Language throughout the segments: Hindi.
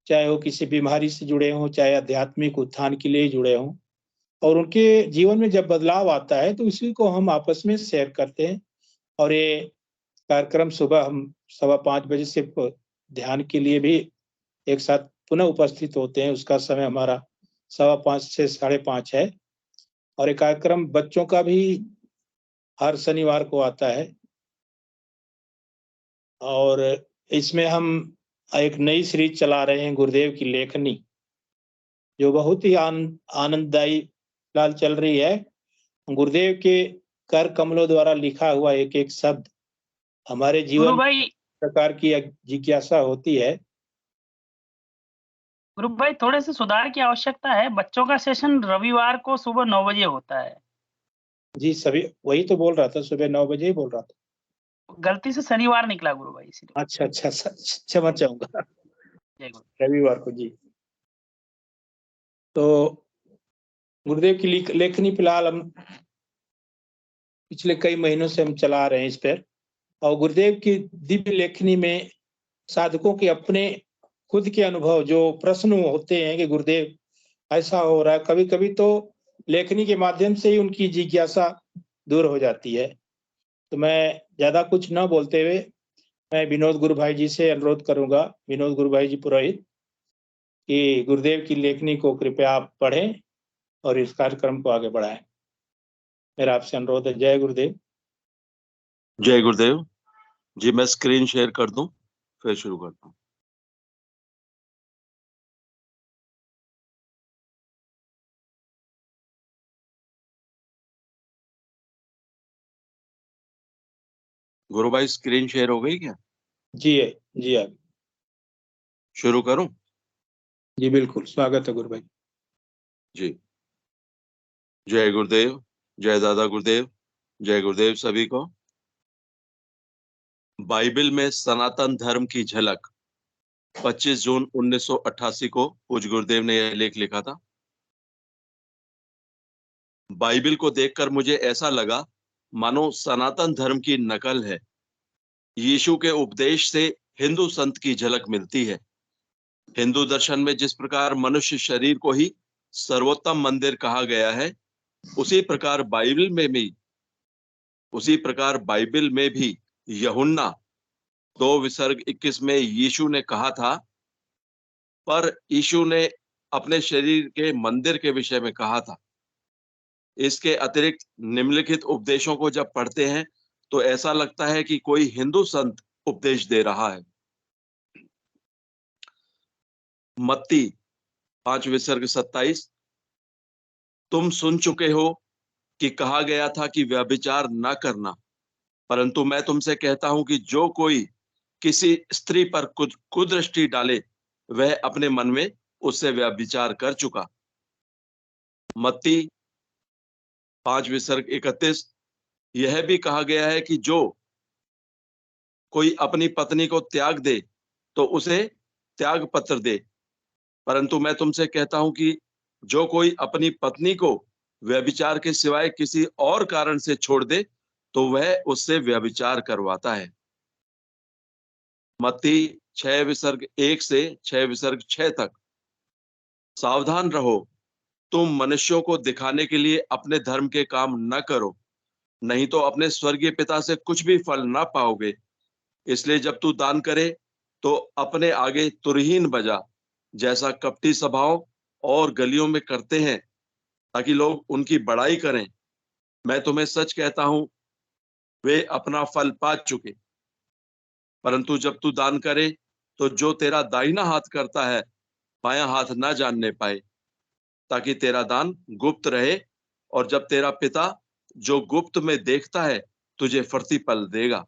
चाहे वो किसी बीमारी से जुड़े हों, चाहे आध्यात्मिक उत्थान के लिए जुड़े हों, और उनके जीवन में जब बदलाव आता है तो उसी को हम आपस में शेयर करते हैं। और ये कार्यक्रम सुबह हम 5:15 बजे से ध्यान के लिए भी एक साथ पुनः उपस्थित होते हैं। उसका समय हमारा 5:15 से 5:30 है। और ये कार्यक्रम बच्चों का भी हर शनिवार को आता है। और इसमें हम एक नई सीरीज चला रहे हैं, गुरुदेव की लेखनी, जो बहुत ही आनंददायी फिलहाल चल रही है। गुरुदेव के कर कमलों द्वारा लिखा हुआ एक-एक शब्द हमारे गुरु जीवन भाई प्रकार की एक जिज्ञासा होती है। गुरु भाई, थोड़े से सुधार की आवश्यकता है। बच्चों का सेशन रविवार को सुबह 9 बजे होता है। जी, सभी वही तो बोल रहा था, सुबह 9 बजे ही बोल रहा था। गलती से शनिवार निकला गुरु भाई, इसलिए। अच्छा, अच्छा, क्षमा चाहूँगा। जय गुरु। रविवार को, जी। तो गुरुदेव की लेखनी फिलहाल हम पिछले कई महीनों से हम चला रहे हैं इस पर। और गुरुदेव की दिव्य लेखनी में साधकों के अपने खुद के अनुभव, जो प्रश्न होते हैं कि गुरुदेव ऐसा हो रहा है, कभी-कभी तो लेखनी के माध्यम से ही उनकी जिज्ञासा दूर हो जाती है। तो मैं ज़्यादा कुछ न बोलते हुए मैं विनोद गुरु भाई जी से अनुरोध करूँगा, विनोद गुरु भाई जी पुरोहित, कि गुरुदेव की लेखनी को कृपया आप पढ़ें और इस कार्यक्रम को आगे बढ़ाएँ। मेरा आपसे अनुरोध है। जय गुरुदेव। जय गुरुदेव जी। मैं स्क्रीन शेयर कर दूं, फिर शुरू करता हूं। गुरु भाई, स्क्रीन शेयर हो गई क्या? जी है, जी है। शुरू करूं? जी बिल्कुल, स्वागत है गुरु भाई। जी। जय गुरुदेव, जय दादा गुरुदेव, जय गुरुदेव सभी को। बाइबल में सनातन धर्म की झलक 25 जून 1988 को पूज्य गुरुदेव ने यह लेख लिखा था। बाइबल को देखकर मुझे ऐसा लगा मानो सनातन धर्म की नकल है। यीशु के उपदेश से हिंदू संत की झलक मिलती है। हिंदू दर्शन में जिस प्रकार मनुष्य शरीर को ही सर्वोत्तम मंदिर कहा गया है, उसी प्रकार बाइबल में भी यूहन्ना 2:21 में यीशु ने कहा था, पर यीशु ने अपने शरीर के मंदिर के विषय में कहा था। इसके अतिरिक्त निम्नलिखित उपदेशों को जब पढ़ते हैं तो ऐसा लगता है कि कोई हिंदू संत उपदेश दे रहा है। मत्ती 5:27, तुम सुन चुके हो कि कहा गया था कि व्यभिचार न करना, परंतु मैं तुमसे कहता हूं कि जो कोई किसी स्त्री पर कुदृष्टि डाले, वह अपने मन में उससे व्यभिचार कर चुका। मत्ती 5:31, यह भी कहा गया है कि जो कोई अपनी पत्नी को त्याग दे तो उसे त्याग पत्र दे, परंतु मैं तुमसे कहता हूं कि जो कोई अपनी पत्नी को व्यभिचार के सिवाय किसी और कारण से छोड़ दे तो वह उससे व्यभिचार करवाता है। मत्ती 6:1 से 6:6 तक, सावधान रहो, तुम मनुष्यों को दिखाने के लिए अपने धर्म के काम न करो, नहीं तो अपने स्वर्गीय पिता से कुछ भी फल ना पाओगे। इसलिए जब तू दान करे तो अपने आगे तुरहीन बजा, जैसा कपटी सभाओं और गलियों में करते हैं, ताकि लोग उनकी बड़ाई करें। मैं तुम्हें सच कहता हूं, वे अपना फल पा चुके। परंतु जब तू दान करे तो जो तेरा दाहिना हाथ करता है, बायां हाथ ना जानने पाए, ताकि तेरा दान गुप्त रहे, और जब तेरा पिता जो गुप्त में देखता है तुझे प्रतिफल देगा।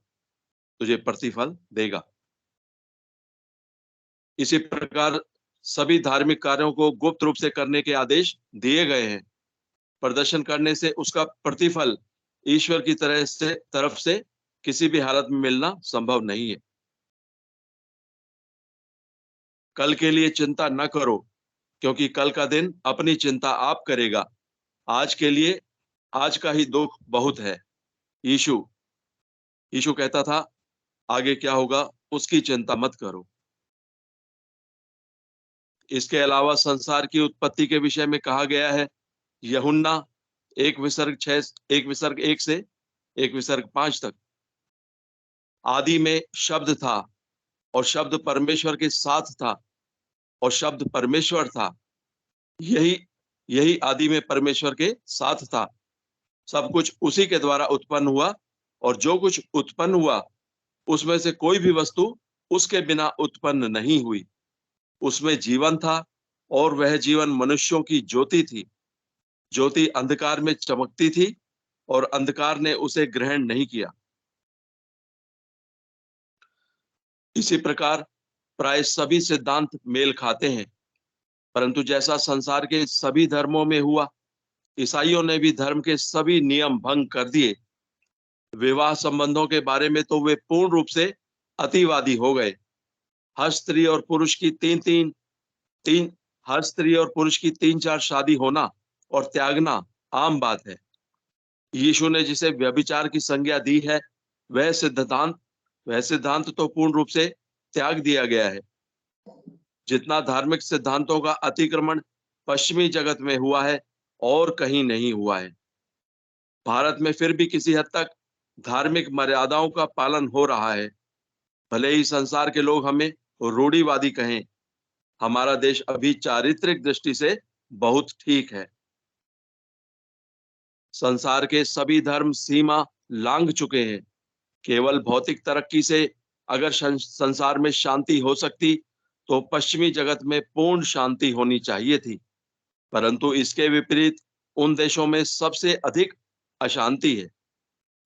इसी प्रकार सभी धार्मिक कार्यों को गुप्त रूप से करने के आदेश दिए गए हैं। प्रदर्शन करने से उसका प्रतिफल ईश्वर की तरफ से किसी भी हालत में मिलना संभव नहीं है। कल के लिए चिंता न करो, क्योंकि कल का दिन अपनी चिंता आप करेगा। आज के लिए आज का ही दुख बहुत है। यीशु कहता था, आगे क्या होगा उसकी चिंता मत करो। इसके अलावा संसार की उत्पत्ति के विषय में कहा गया है यूहन्ना 1:1 से 1:5 तक। आदि में शब्द था और शब्द परमेश्वर के साथ था और शब्द परमेश्वर था। यही आदि में परमेश्वर के साथ था। सब कुछ उसी के द्वारा उत्पन्न हुआ और जो कुछ उत्पन्न हुआ उसमें से कोई भी वस्तु उसके बिना उत्पन्न नहीं हुई। उसमें जीवन था और वह जीवन मनुष्यों की ज्योति थी। ज्योति अंधकार में चमकती थी और अंधकार ने उसे ग्रहण नहीं किया। इसी प्रकार प्राय सभी सिद्धांत मेल खाते हैं, परंतु जैसा संसार के सभी धर्मों में हुआ, ईसाइयों ने भी धर्म के सभी नियम भंग कर दिए। विवाह संबंधों के बारे में तो वे पूर्ण रूप से अतिवादी हो गए। हर स्त्री और पुरुष की तीन चार शादी होना और त्यागना आम बात है। यीशु ने जिसे व्यभिचार की संज्ञा दी है वह सिद्धांत तो पूर्ण रूप से त्याग दिया गया है। जितना धार्मिक सिद्धांतों का अतिक्रमण पश्चिमी जगत में हुआ है और कहीं नहीं हुआ है। भारत में फिर भी किसी हद तक धार्मिक मर्यादाओं का पालन हो रहा है। भले ही संसार के लोग हमें रूढ़िवादी कहें, हमारा देश अभी चारित्रिक दृष्टि से बहुत ठीक है। संसार के सभी धर्म सीमा लांघ चुके हैं। केवल भौतिक तरक्की से अगर संसार में शांति हो सकती तो पश्चिमी जगत में पूर्ण शांति होनी चाहिए थी, परंतु इसके विपरीत उन देशों में सबसे अधिक अशांति है।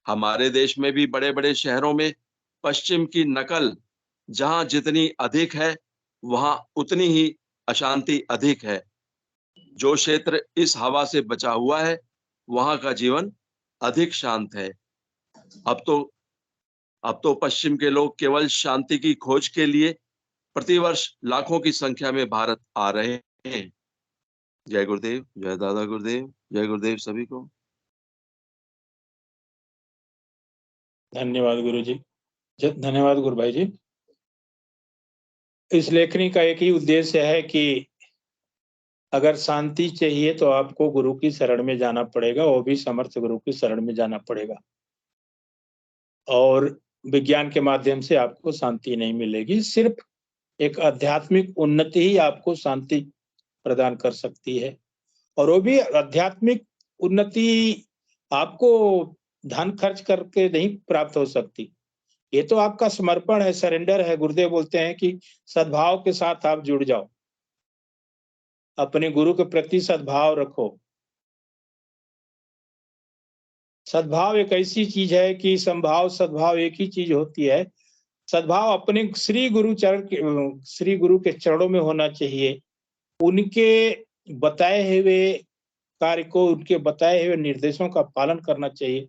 हमारे देश में भी बड़े बड़े शहरों में पश्चिम की नकल जहां जितनी अधिक है वहां उतनी ही अशांति अधिक है। जो क्षेत्र इस हवा से बचा हुआ है वहां का जीवन अधिक शांत है। अब तो पश्चिम के लोग केवल शांति की खोज के लिए प्रतिवर्ष लाखों की संख्या में भारत आ रहे हैं। जय गुरुदेव, जय दादा गुरुदेव, जय गुरुदेव सभी को। धन्यवाद गुरु जी, धन्यवाद गुरु भाई जी। इस लेखनी का एक ही उद्देश्य है कि अगर शांति चाहिए तो आपको गुरु की शरण में जाना पड़ेगा, वो भी समर्थ गुरु की शरण में जाना पड़ेगा। और विज्ञान के माध्यम से आपको शांति नहीं मिलेगी। सिर्फ एक आध्यात्मिक उन्नति ही आपको शांति प्रदान कर सकती है, और वो भी आध्यात्मिक उन्नति आपको धन खर्च करके नहीं प्राप्त हो सकती। ये तो आपका समर्पण है, सरेंडर है। गुरुदेव बोलते हैं कि सद्भाव के साथ आप जुड़ जाओ, अपने गुरु के प्रति सद्भाव रखो। सद्भाव एक ऐसी चीज है कि संभाव सद्भाव एक ही चीज होती है। सद्भाव अपने श्री गुरु के चरणों में होना चाहिए। उनके बताए हुए कार्य को, उनके बताए हुए निर्देशों का पालन करना चाहिए।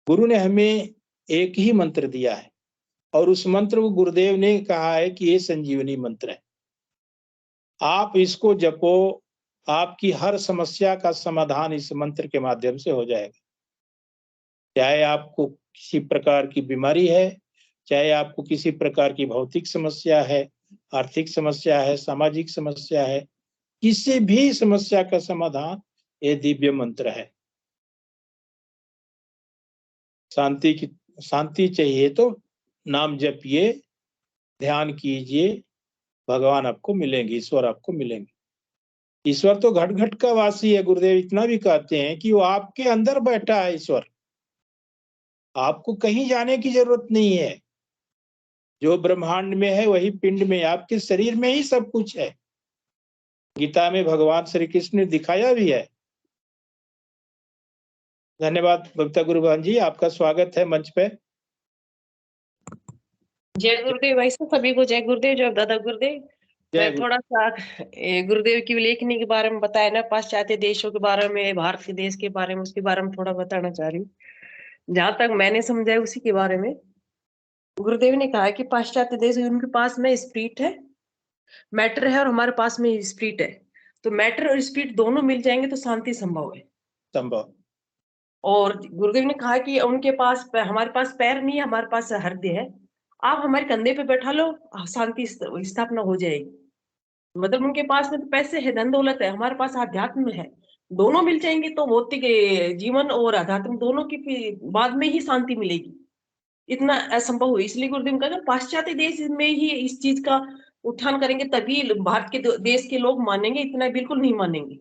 गुरु ने हमें एक ही मंत्र दिया है और उस मंत्र को गुरुदेव ने कहा है कि ये संजीवनी मंत्र है। आप इसको जपो, आपकी हर समस्या का समाधान इस मंत्र के माध्यम से हो जाएगा। चाहे आपको किसी प्रकार की बीमारी है, चाहे आपको किसी प्रकार की भौतिक समस्या है, आर्थिक समस्या है, सामाजिक समस्या है, किसी भी समस्या का समाधान ये दिव्य मंत्र है। शांति चाहिए तो नाम जपिए, ध्यान कीजिए, भगवान आपको मिलेंगे, ईश्वर आपको मिलेंगे। ईश्वर तो घट घट का वासी है। गुरुदेव इतना भी कहते हैं कि वो आपके अंदर बैठा है। ईश्वर आपको कहीं जाने की जरूरत नहीं है। जो ब्रह्मांड में है वही पिंड में, आपके शरीर में ही सब कुछ है। गीता में भगवान श्री कृष्ण ने दिखाया भी है। धन्यवाद बबीता गुरुभान जी, आपका स्वागत है मंच पे। जय गुरुदेव भाई साहब, सभी को जय गुरुदेव, जय दादा गुरुदेव। मैं थोड़ा सा गुरुदेव की लेखनी के बारे में बताया ना, पाश्चात्य देशों के बारे में, भारत के देश के बारे में, उसके बारे में थोड़ा बताना चाह रही हूँ। जहां तक मैंने समझा है उसी के बारे में। गुरुदेव ने कहा कि पाश्चात्य देश, उनके पास में स्पिरिट है, मैटर है, और हमारे पास में स्पिरिट है। तो मैटर और स्पिरिट दोनों मिल जाएंगे तो शांति संभव है। संभव। और गुरुदेव ने कहा कि उनके पास, हमारे पास पैर नहीं है, हमारे पास हृदय है। आप हमारे कंधे पे बैठा लो, शांति स्थापना हो जाएगी। मतलब उनके पास में तो पैसे है, धन दौलत है, हमारे पास आध्यात्म है। दोनों मिल जाएंगे तो भौतिक जीवन और आध्यात्म दोनों की बाद में ही शांति मिलेगी। इतना असंभव हुई, इसलिए गुरुदेव कहा पाश्चात्य देश में ही इस चीज का उत्थान करेंगे तभी भारत के देश के लोग मानेंगे, इतना बिल्कुल नहीं मानेंगे।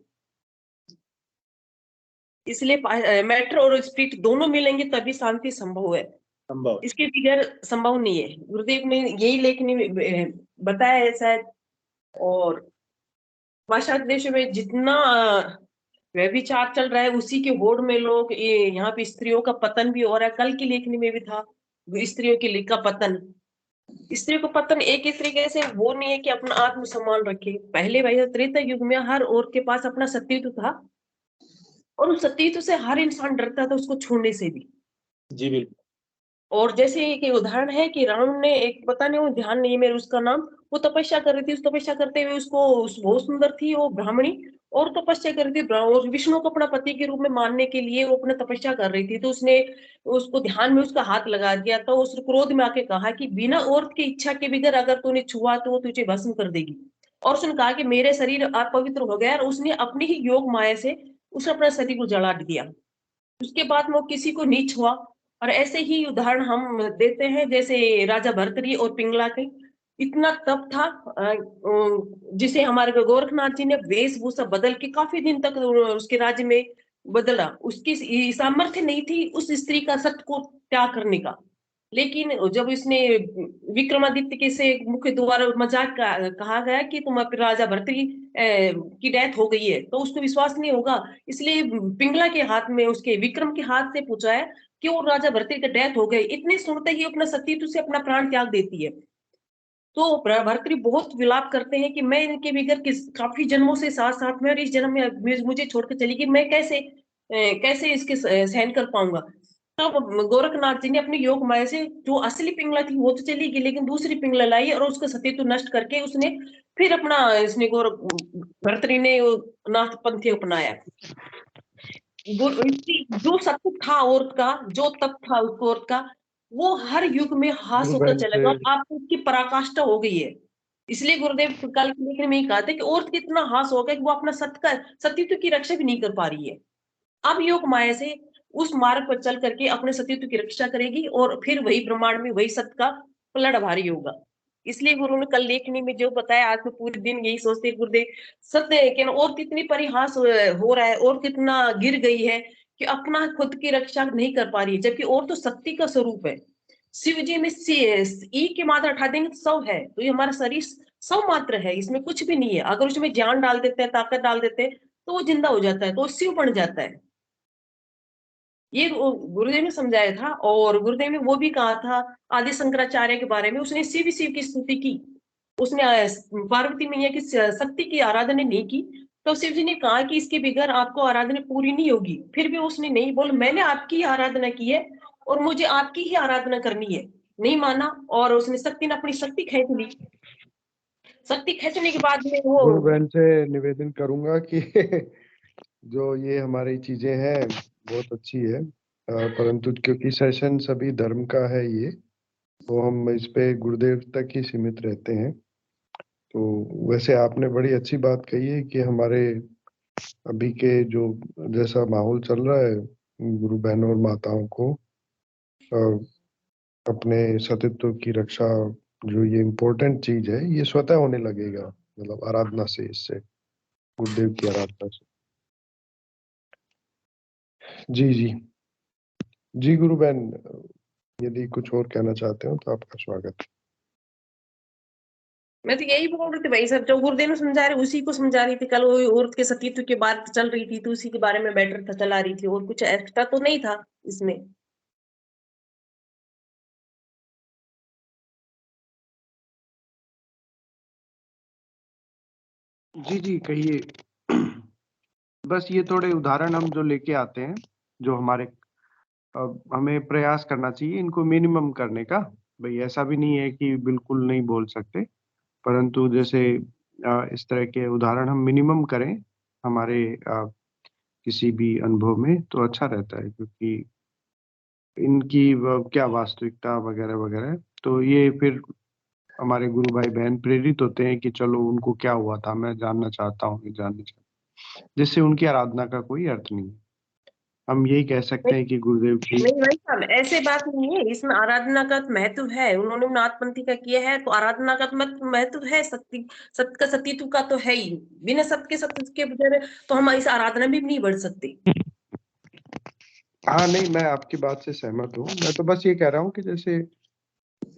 इसलिए मेट्रो और स्ट्रीट दोनों मिलेंगे तभी शांति संभव है, संभव। इसके बगैर संभव नहीं है। गुरुदेव ने यही लेखनी में बताया है शायद। और पाश्चात्य देशों में जितना व्यभिचार चल रहा है उसी के होड़ में लोग यहाँ पे स्त्रियों का पतन भी हो रहा है। कल की लेखनी में भी था स्त्रियों का पतन। स्त्री को पतन एक ही तरीके से वो नहीं है कि अपना आत्मसम्मान रखे। पहले भाई त्रेता युग में हर औरत के पास अपना सतीत्व था और उस सतीत्व से हर इंसान डरता था उसको छूने से भी। जी बिल्कुल। और जैसे एक उदाहरण है कि रावण ने एक, पता नहीं वो ध्यान नहीं है मेरे उसका नाम, वो तपस्या कर रही थी, उस तपस्या करते हुए उसको बहुत सुंदर थी वो ब्राह्मणी और तपस्या कर रही थी और विष्णु को अपना पति के रूप में मानने के लिए वो अपना तपस्या कर रही थी। तो उसने उसको ध्यान में उसका हाथ लगा दिया। तो उस क्रोध में आके कहा कि बिना औरत की इच्छा के बगैर अगर तूने छुआ तो वो तुझे भस्म कर देगी। और उसने कहा कि मेरे शरीर अपवित्र हो गया और उसने अपनी ही योग माया से उसने अपना शरीर को जला दिया। उसके बाद में वो किसी को नहीं छुआ। और ऐसे ही उदाहरण हम देते हैं जैसे राजा भर्तरी और पिंगला के इतना तप था जिसे हमारे गोरखनाथ जी ने वेशभूषा बदल के काफी दिन तक उसके राज्य में बदला। उसकी सामर्थ्य नहीं थी उस स्त्री का सत्य को त्याग करने का। लेकिन जब इसने विक्रमादित्य के से मुख्य द्वारा मजाक कहा गया कि तुम राजा भर्तरी की डेथ हो गई है तो उसको विश्वास नहीं होगा। इसलिए पिंगला के हाथ में उसके विक्रम के हाथ से पूछा है कि वो राजा भर्तरी का डेथ हो गई। इतने सुनते ही अपना सतीत्व से अपना प्राण त्याग देती है। तो भर्तरी बहुत विलाप करते हैं कि मैं इनके बगैर काफी जन्मों से साथ साथ में और इस जन्म में मुझे छोड़कर चली गई, मैं कैसे इसके सहन कर पाऊंगा। तब गोरखनाथ जी ने अपनी योग माया से जो असली पिंगला थी वो तो चली गई लेकिन दूसरी पिंगला लाई और उसका सतीत्व नष्ट करके उसने फिर अपना इसने भर्तरी ने नाथ पंथी अपनाया। जो सत्य था औरत का, जो तप था उस औरत का, वो हर युग में हास होकर चलेगा और आपको उसकी पराकाष्ठा हो गई है। इसलिए गुरुदेव कल के लेखन में ही कहा था कि औरत कितना हास हो गया कि वो अपना सतीत्व की रक्षा भी नहीं कर पा रही है। अब योग माया से उस मार्ग पर चल करके अपने सतीत्व की रक्षा करेगी और फिर वही ब्रह्मांड में वही सत्य का पलड़ भारी होगा। इसलिए गुरु ने कल लेखनी में जो बताया, आज तो पूरे दिन यही सोचते गुरुदेव सत्य है कि और कितनी परिहास हो रहा है और कितना गिर गई है कि अपना खुद की रक्षा नहीं कर पा रही है, जबकि और तो शक्ति का स्वरूप है। शिव जी में ई की मात्रा उठा देंगे तो 100 है, तो ये हमारा शरीर 100 मात्र है, इसमें कुछ भी नहीं है। अगर उसमें जान डाल देते हैं, ताकत डाल देते हैं तो वो जिंदा हो जाता है, तो शिव बन जाता है। ये गुरुदेव ने समझाया था। और गुरुदेव ने वो भी कहा था आदि शंकराचार्य के बारे में, उसने शिव शिव की स्तुति की, उसने पार्वती मैया की शक्ति की आराधना नहीं की। तो शिव जी ने कहा कि इसके बगैर आपको आराधना पूरी नहीं होगी। फिर भी उसने नहीं बोला, मैंने आपकी ही आराधना की है और मुझे आपकी ही आराधना करनी है, नहीं माना। और उसने शक्ति ने अपनी शक्ति खींच ली। शक्ति खींचने के बाद में वो गुरु बहन से निवेदन करूंगा कि जो ये हमारी चीजें हैं बहुत अच्छी है, परंतु क्योंकि सेशन सभी धर्म का है ये, तो हम इस पे गुरुदेव तक ही सीमित रहते हैं। तो वैसे आपने बड़ी अच्छी बात कही है कि हमारे अभी के जो जैसा माहौल चल रहा है, गुरु बहनों और माताओं को अपने सतीत्व की रक्षा, जो ये इम्पोर्टेंट चीज है, ये स्वतः होने लगेगा, मतलब आराधना से, इससे गुरुदेव की आराधना से। जी जी जी गुरु बहन, यदि कुछ और कहना चाहते हो तो आपका स्वागत है। मैं तो यही बोल रही थी भाई साहब, जो गुरुदेव ने समझा रहे उसी को समझा रही थी। कल वो औरत के सतीत्व की बात चल रही थी तो उसी के बारे में बैटर था चला रही थी, और कुछ एक्स्ट्रा तो नहीं था इसमें। जी जी कहिए। बस ये थोड़े उदाहरण हम जो लेके आते हैं, जो हमारे हमें प्रयास करना चाहिए इनको मिनिमम करने का। भाई ऐसा भी नहीं है कि बिल्कुल नहीं बोल सकते, परंतु जैसे इस तरह के उदाहरण हम मिनिमम करें हमारे किसी भी अनुभव में, तो अच्छा रहता है, क्योंकि इनकी क्या वास्तविकता वगैरह वगैरह, तो ये फिर हमारे गुरु भाई बहन प्रेरित होते हैं कि चलो उनको क्या हुआ था, मैं जानना चाहता हूँ, जिससे उनकी आराधना का कोई अर्थ नहीं है। हम यही कह सकते हैं कि गुरुदेव की नहीं भाई साहब, ऐसे बात नहीं है, इसमें आराधना का महत्व है। उन्होंने नाथपंथी का किया है तो आराधना का महत्व है। सत्य का सतीत्व का तो है ही। बिना सत्य के सत्य के बजाय तो हम इस आराधना भी नहीं बढ़ सकते। हाँ नहीं, मैं आपकी बात से सहमत हूँ। मैं तो बस ये कह रहा हूँ कि जैसे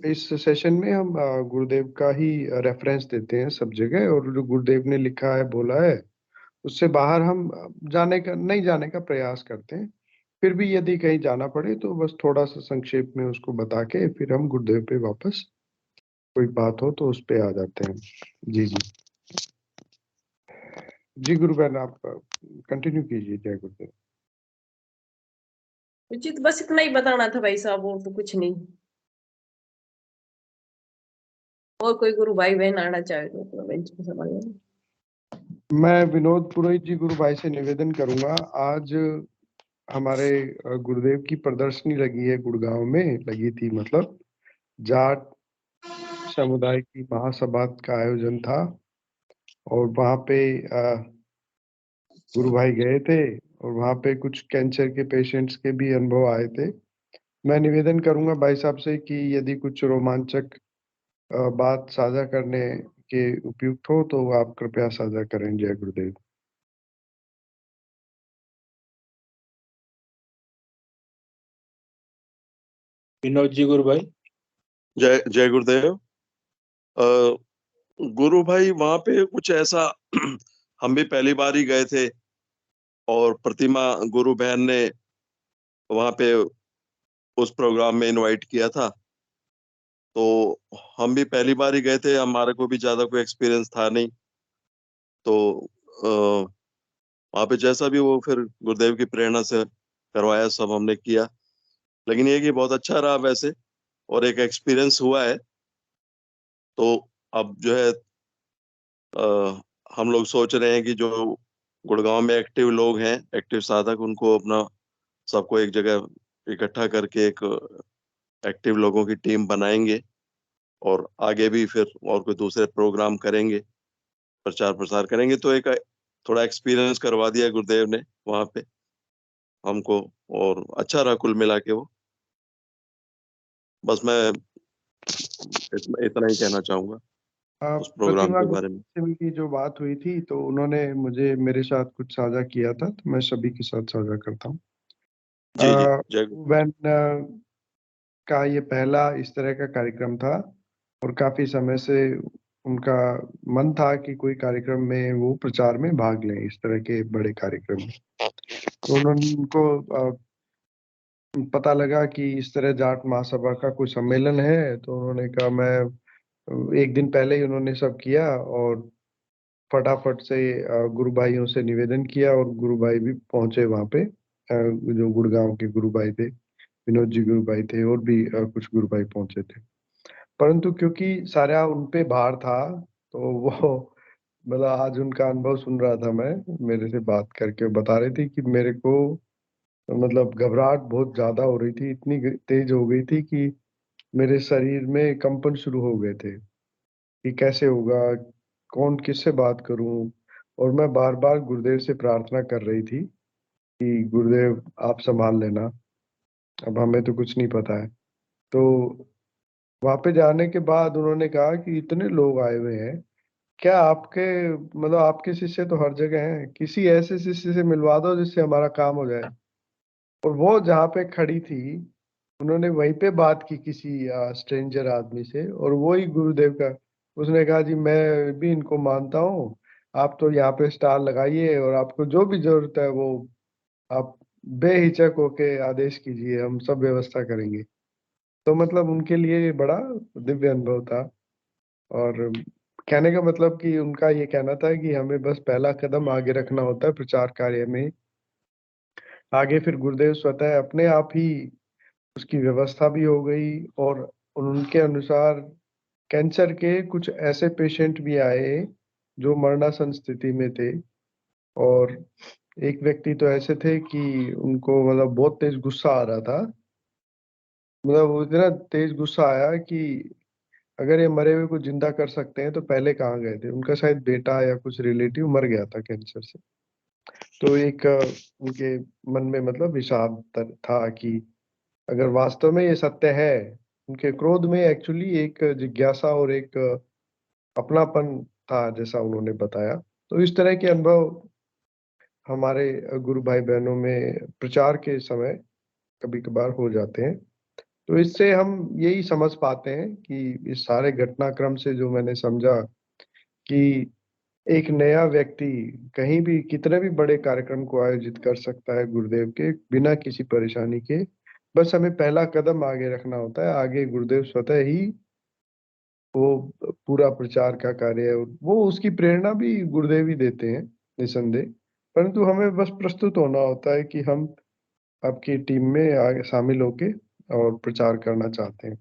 इस सेशन में हम गुरुदेव का ही रेफरेंस देते हैं सब जगह, और जो गुरुदेव ने लिखा है, बोला है, उससे बाहर हम नहीं जाने का प्रयास करते हैं। फिर भी यदि कहीं जाना पड़े तो बस थोड़ा सा संक्षेप में उसको बता के फिर हम गुरुदेव पे वापस कोई बात हो तो उस पे आ जाते हैं। जी जी जी गुरु बहन, आप कंटिन्यू कीजिए। जय गुरुदेव। उचित बस इतना ही बताना था भाई साहब, और तो कुछ नहीं। और कोई गुरु भाई बहन आना चाहे तो बेंच पे समझ लें। मैं विनोद पुरोहित जी गुरु भाई से निवेदन करूंगा, आज हमारे गुरुदेव की प्रदर्शनी लगी है, गुड़गांव में लगी थी, मतलब जाट समुदाय की महासभा का आयोजन था, और वहां पे गुरु भाई गए थे, और वहां पे कुछ कैंसर के पेशेंट्स के भी अनुभव आए थे। मैं निवेदन करूंगा भाई साहब से कि यदि कुछ रोमांचक बात साझा करने के उपयुक्त हो तो आप कृपया साझा करें। जय गुरुदेव। विनोद जी गुरु भाई। जय जय गुरुदेव। अ, गुरु भाई वहां पे कुछ ऐसा हम भी पहली बार ही गए थे, और प्रतिमा गुरु बहन ने वहां पे उस प्रोग्राम में इनवाइट किया था, तो हम भी पहली बार ही गए थे, हमारे को भी ज्यादा कोई एक्सपीरियंस था नहीं। तो वहां पे जैसा भी वो फिर गुरुदेव की प्रेरणा से करवाया, सब हमने किया। लेकिन ये कि बहुत अच्छा रहा वैसे, और एक एक्सपीरियंस हुआ है। तो अब जो है हम लोग सोच रहे हैं कि जो गुड़गांव में एक्टिव लोग हैं, एक्टिव साधक, उनको अपना सबको एक जगह इकट्ठा करके एक एक्टिव लोगों की टीम बनाएंगे, और आगे भी फिर और कोई दूसरे प्रोग्राम करेंगे, प्रचार प्रसार करेंगे। तो एक थोड़ा एक्सपीरियंस करवा दिया गुरुदेव ने वहां पे हमको, और अच्छा रहा कुल मिला के वो। बस मैं इतना ही कहना चाहूंगा उस प्रोग्राम प्रतिमा के गुरु बारे में। से की जो बात हुई थी, तो उन्होंने मुझे मेरे साथ कुछ साझा किया था, तो मैं सभी के साथ साझा करता हूँ। जी जी, जय वैन का ये पहला इस तरह का कार्यक्रम था, और काफी समय से उनका मन था कि कोई कार्यक्रम में वो प्रचार में भाग लें, इस तरह के बड़े कार्यक्रम में। तो उनको पता लगा कि इस तरह जाट महासभा का कोई सम्मेलन है, तो उन्होंने कहा, मैं एक दिन पहले ही उन्होंने सब किया, और फटाफट से गुरु भाइयों से निवेदन किया, और गुरु भाई भी पहुंचे वहां पे। जो गुड़गांव के गुरु भाई थे, विनोद जी गुरु भाई थे, और भी कुछ गुरु भाई पहुंचे थे। परंतु क्योंकि सारा उन पे भार था, तो वो मतलब आज उनका अनुभव सुन रहा था मैं, मेरे से बात करके बता रहे थे कि मेरे को मतलब घबराहट बहुत ज्यादा हो रही थी, इतनी तेज हो गई थी कि मेरे शरीर में कंपन शुरू हो गए थे कि कैसे होगा, कौन किससे बात करूं। और मैं बार बार गुरुदेव से प्रार्थना कर रही थी कि गुरुदेव आप संभाल लेना, अब हमें तो कुछ नहीं पता है। तो वहां पे जाने के बाद उन्होंने कहा कि इतने लोग आए हुए हैं, क्या आपके मतलब आपके शिष्य तो हर जगह हैं, किसी ऐसे शिष्य से मिलवा दो जिससे हमारा काम हो जाए। और वो जहाँ पे खड़ी थी, उन्होंने वहीं पे बात की किसी स्ट्रेंजर आदमी से, और वो ही गुरुदेव का, उसने कहा जी मैं भी इनको मानता हूँ, आप तो यहाँ पे स्टार लगाइए, और आपको जो भी जरूरत है वो आप बेहिचक होके आदेश कीजिए, हम सब व्यवस्था करेंगे। तो मतलब उनके लिए ये बड़ा दिव्य अनुभव था। और कहने का मतलब कि उनका ये कहना था कि हमें बस पहला कदम आगे रखना होता है प्रचार कार्य में, आगे फिर गुरुदेव स्वतः अपने आप ही उसकी व्यवस्था भी हो गई। और उनके अनुसार कैंसर के कुछ ऐसे पेशेंट भी आए जो मरणासन स्थिति में थे, और एक व्यक्ति तो ऐसे थे कि उनको मतलब बहुत तेज गुस्सा आ रहा था, मतलब वो इतना तेज गुस्सा आया कि अगर ये मरे हुए को जिंदा कर सकते हैं तो पहले कहाँ गए थे। उनका शायद बेटा या कुछ रिलेटिव मर गया था कैंसर से। तो एक उनके मन में मतलब विषाद था कि अगर वास्तव में ये सत्य है, उनके क्रोध में एक्चुअली एक जिज्ञासा और एक अपनापन था, जैसा उन्होंने बताया। तो इस तरह के अनुभव हमारे गुरु भाई बहनों में प्रचार के समय कभी कभार हो जाते हैं। तो इससे हम यही समझ पाते हैं कि इस सारे घटनाक्रम से जो मैंने समझा कि एक नया व्यक्ति कहीं भी कितने भी बड़े कार्यक्रम को आयोजित कर सकता है गुरुदेव के, बिना किसी परेशानी के। बस हमें पहला कदम आगे रखना होता है। आगे गुरुदेव स्वतः ही वो पूरा प्रचार का कार्य है, वो उसकी प्रेरणा भी गुरुदेव ही देते हैं निसंदेह। परंतु हमें बस प्रस्तुत होना होता है कि हम आपकी टीम में आगे शामिल होके और प्रचार करना चाहते हैं।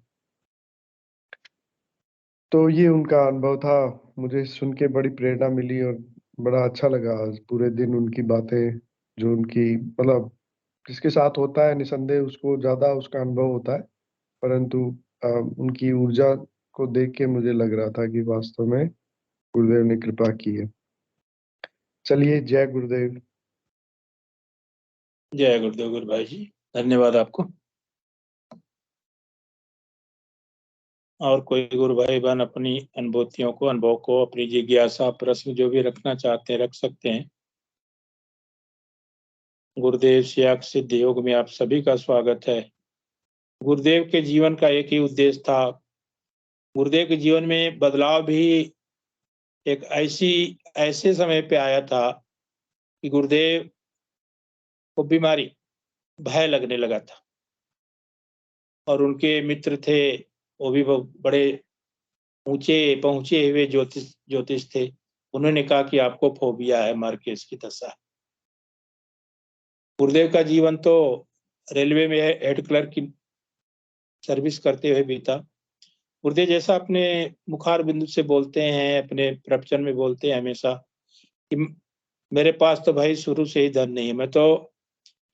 तो ये उनका अनुभव था। मुझे सुन के बड़ी प्रेरणा मिली और बड़ा अच्छा लगा आज पूरे दिन उनकी बातें, जो उनकी मतलब जिसके साथ होता है निसंदेह उसको ज्यादा उसका अनुभव होता है। परंतु उनकी ऊर्जा को देख के मुझे लग रहा था कि वास्तव में गुरुदेव ने कृपा की है। चलिए, जय गुरुदेव। जय गुरुदेव गुरु भाई जी, धन्यवाद आपको। और कोई गुरु भाई बहन अपनी अनुभूतियों को, अनुभव को, अपनी जिज्ञासा, प्रश्न जो भी रखना चाहते हैं रख सकते हैं। गुरुदेव सियाक सिद्ध योग में आप सभी का स्वागत है। गुरुदेव के जीवन का एक ही उद्देश्य था। गुरुदेव के जीवन में बदलाव भी एक ऐसे समय पे आया था कि गुरुदेव को बीमारी, भय लगने लगा था। और उनके मित्र थे, वो भी बड़े ऊंचे पहुंचे हुए ज्योतिष थे। उन्होंने कहा कि आपको फोबिया है, मार्केस की दशा है। गुरुदेव का जीवन तो रेलवे में हेड क्लर्क की सर्विस करते हुए बीता। गुरुदेव जैसा अपने मुखार बिंदु से बोलते हैं, अपने प्रवचन में बोलते हैं हमेशा कि मेरे पास तो भाई शुरू से ही धन नहीं है, मैं तो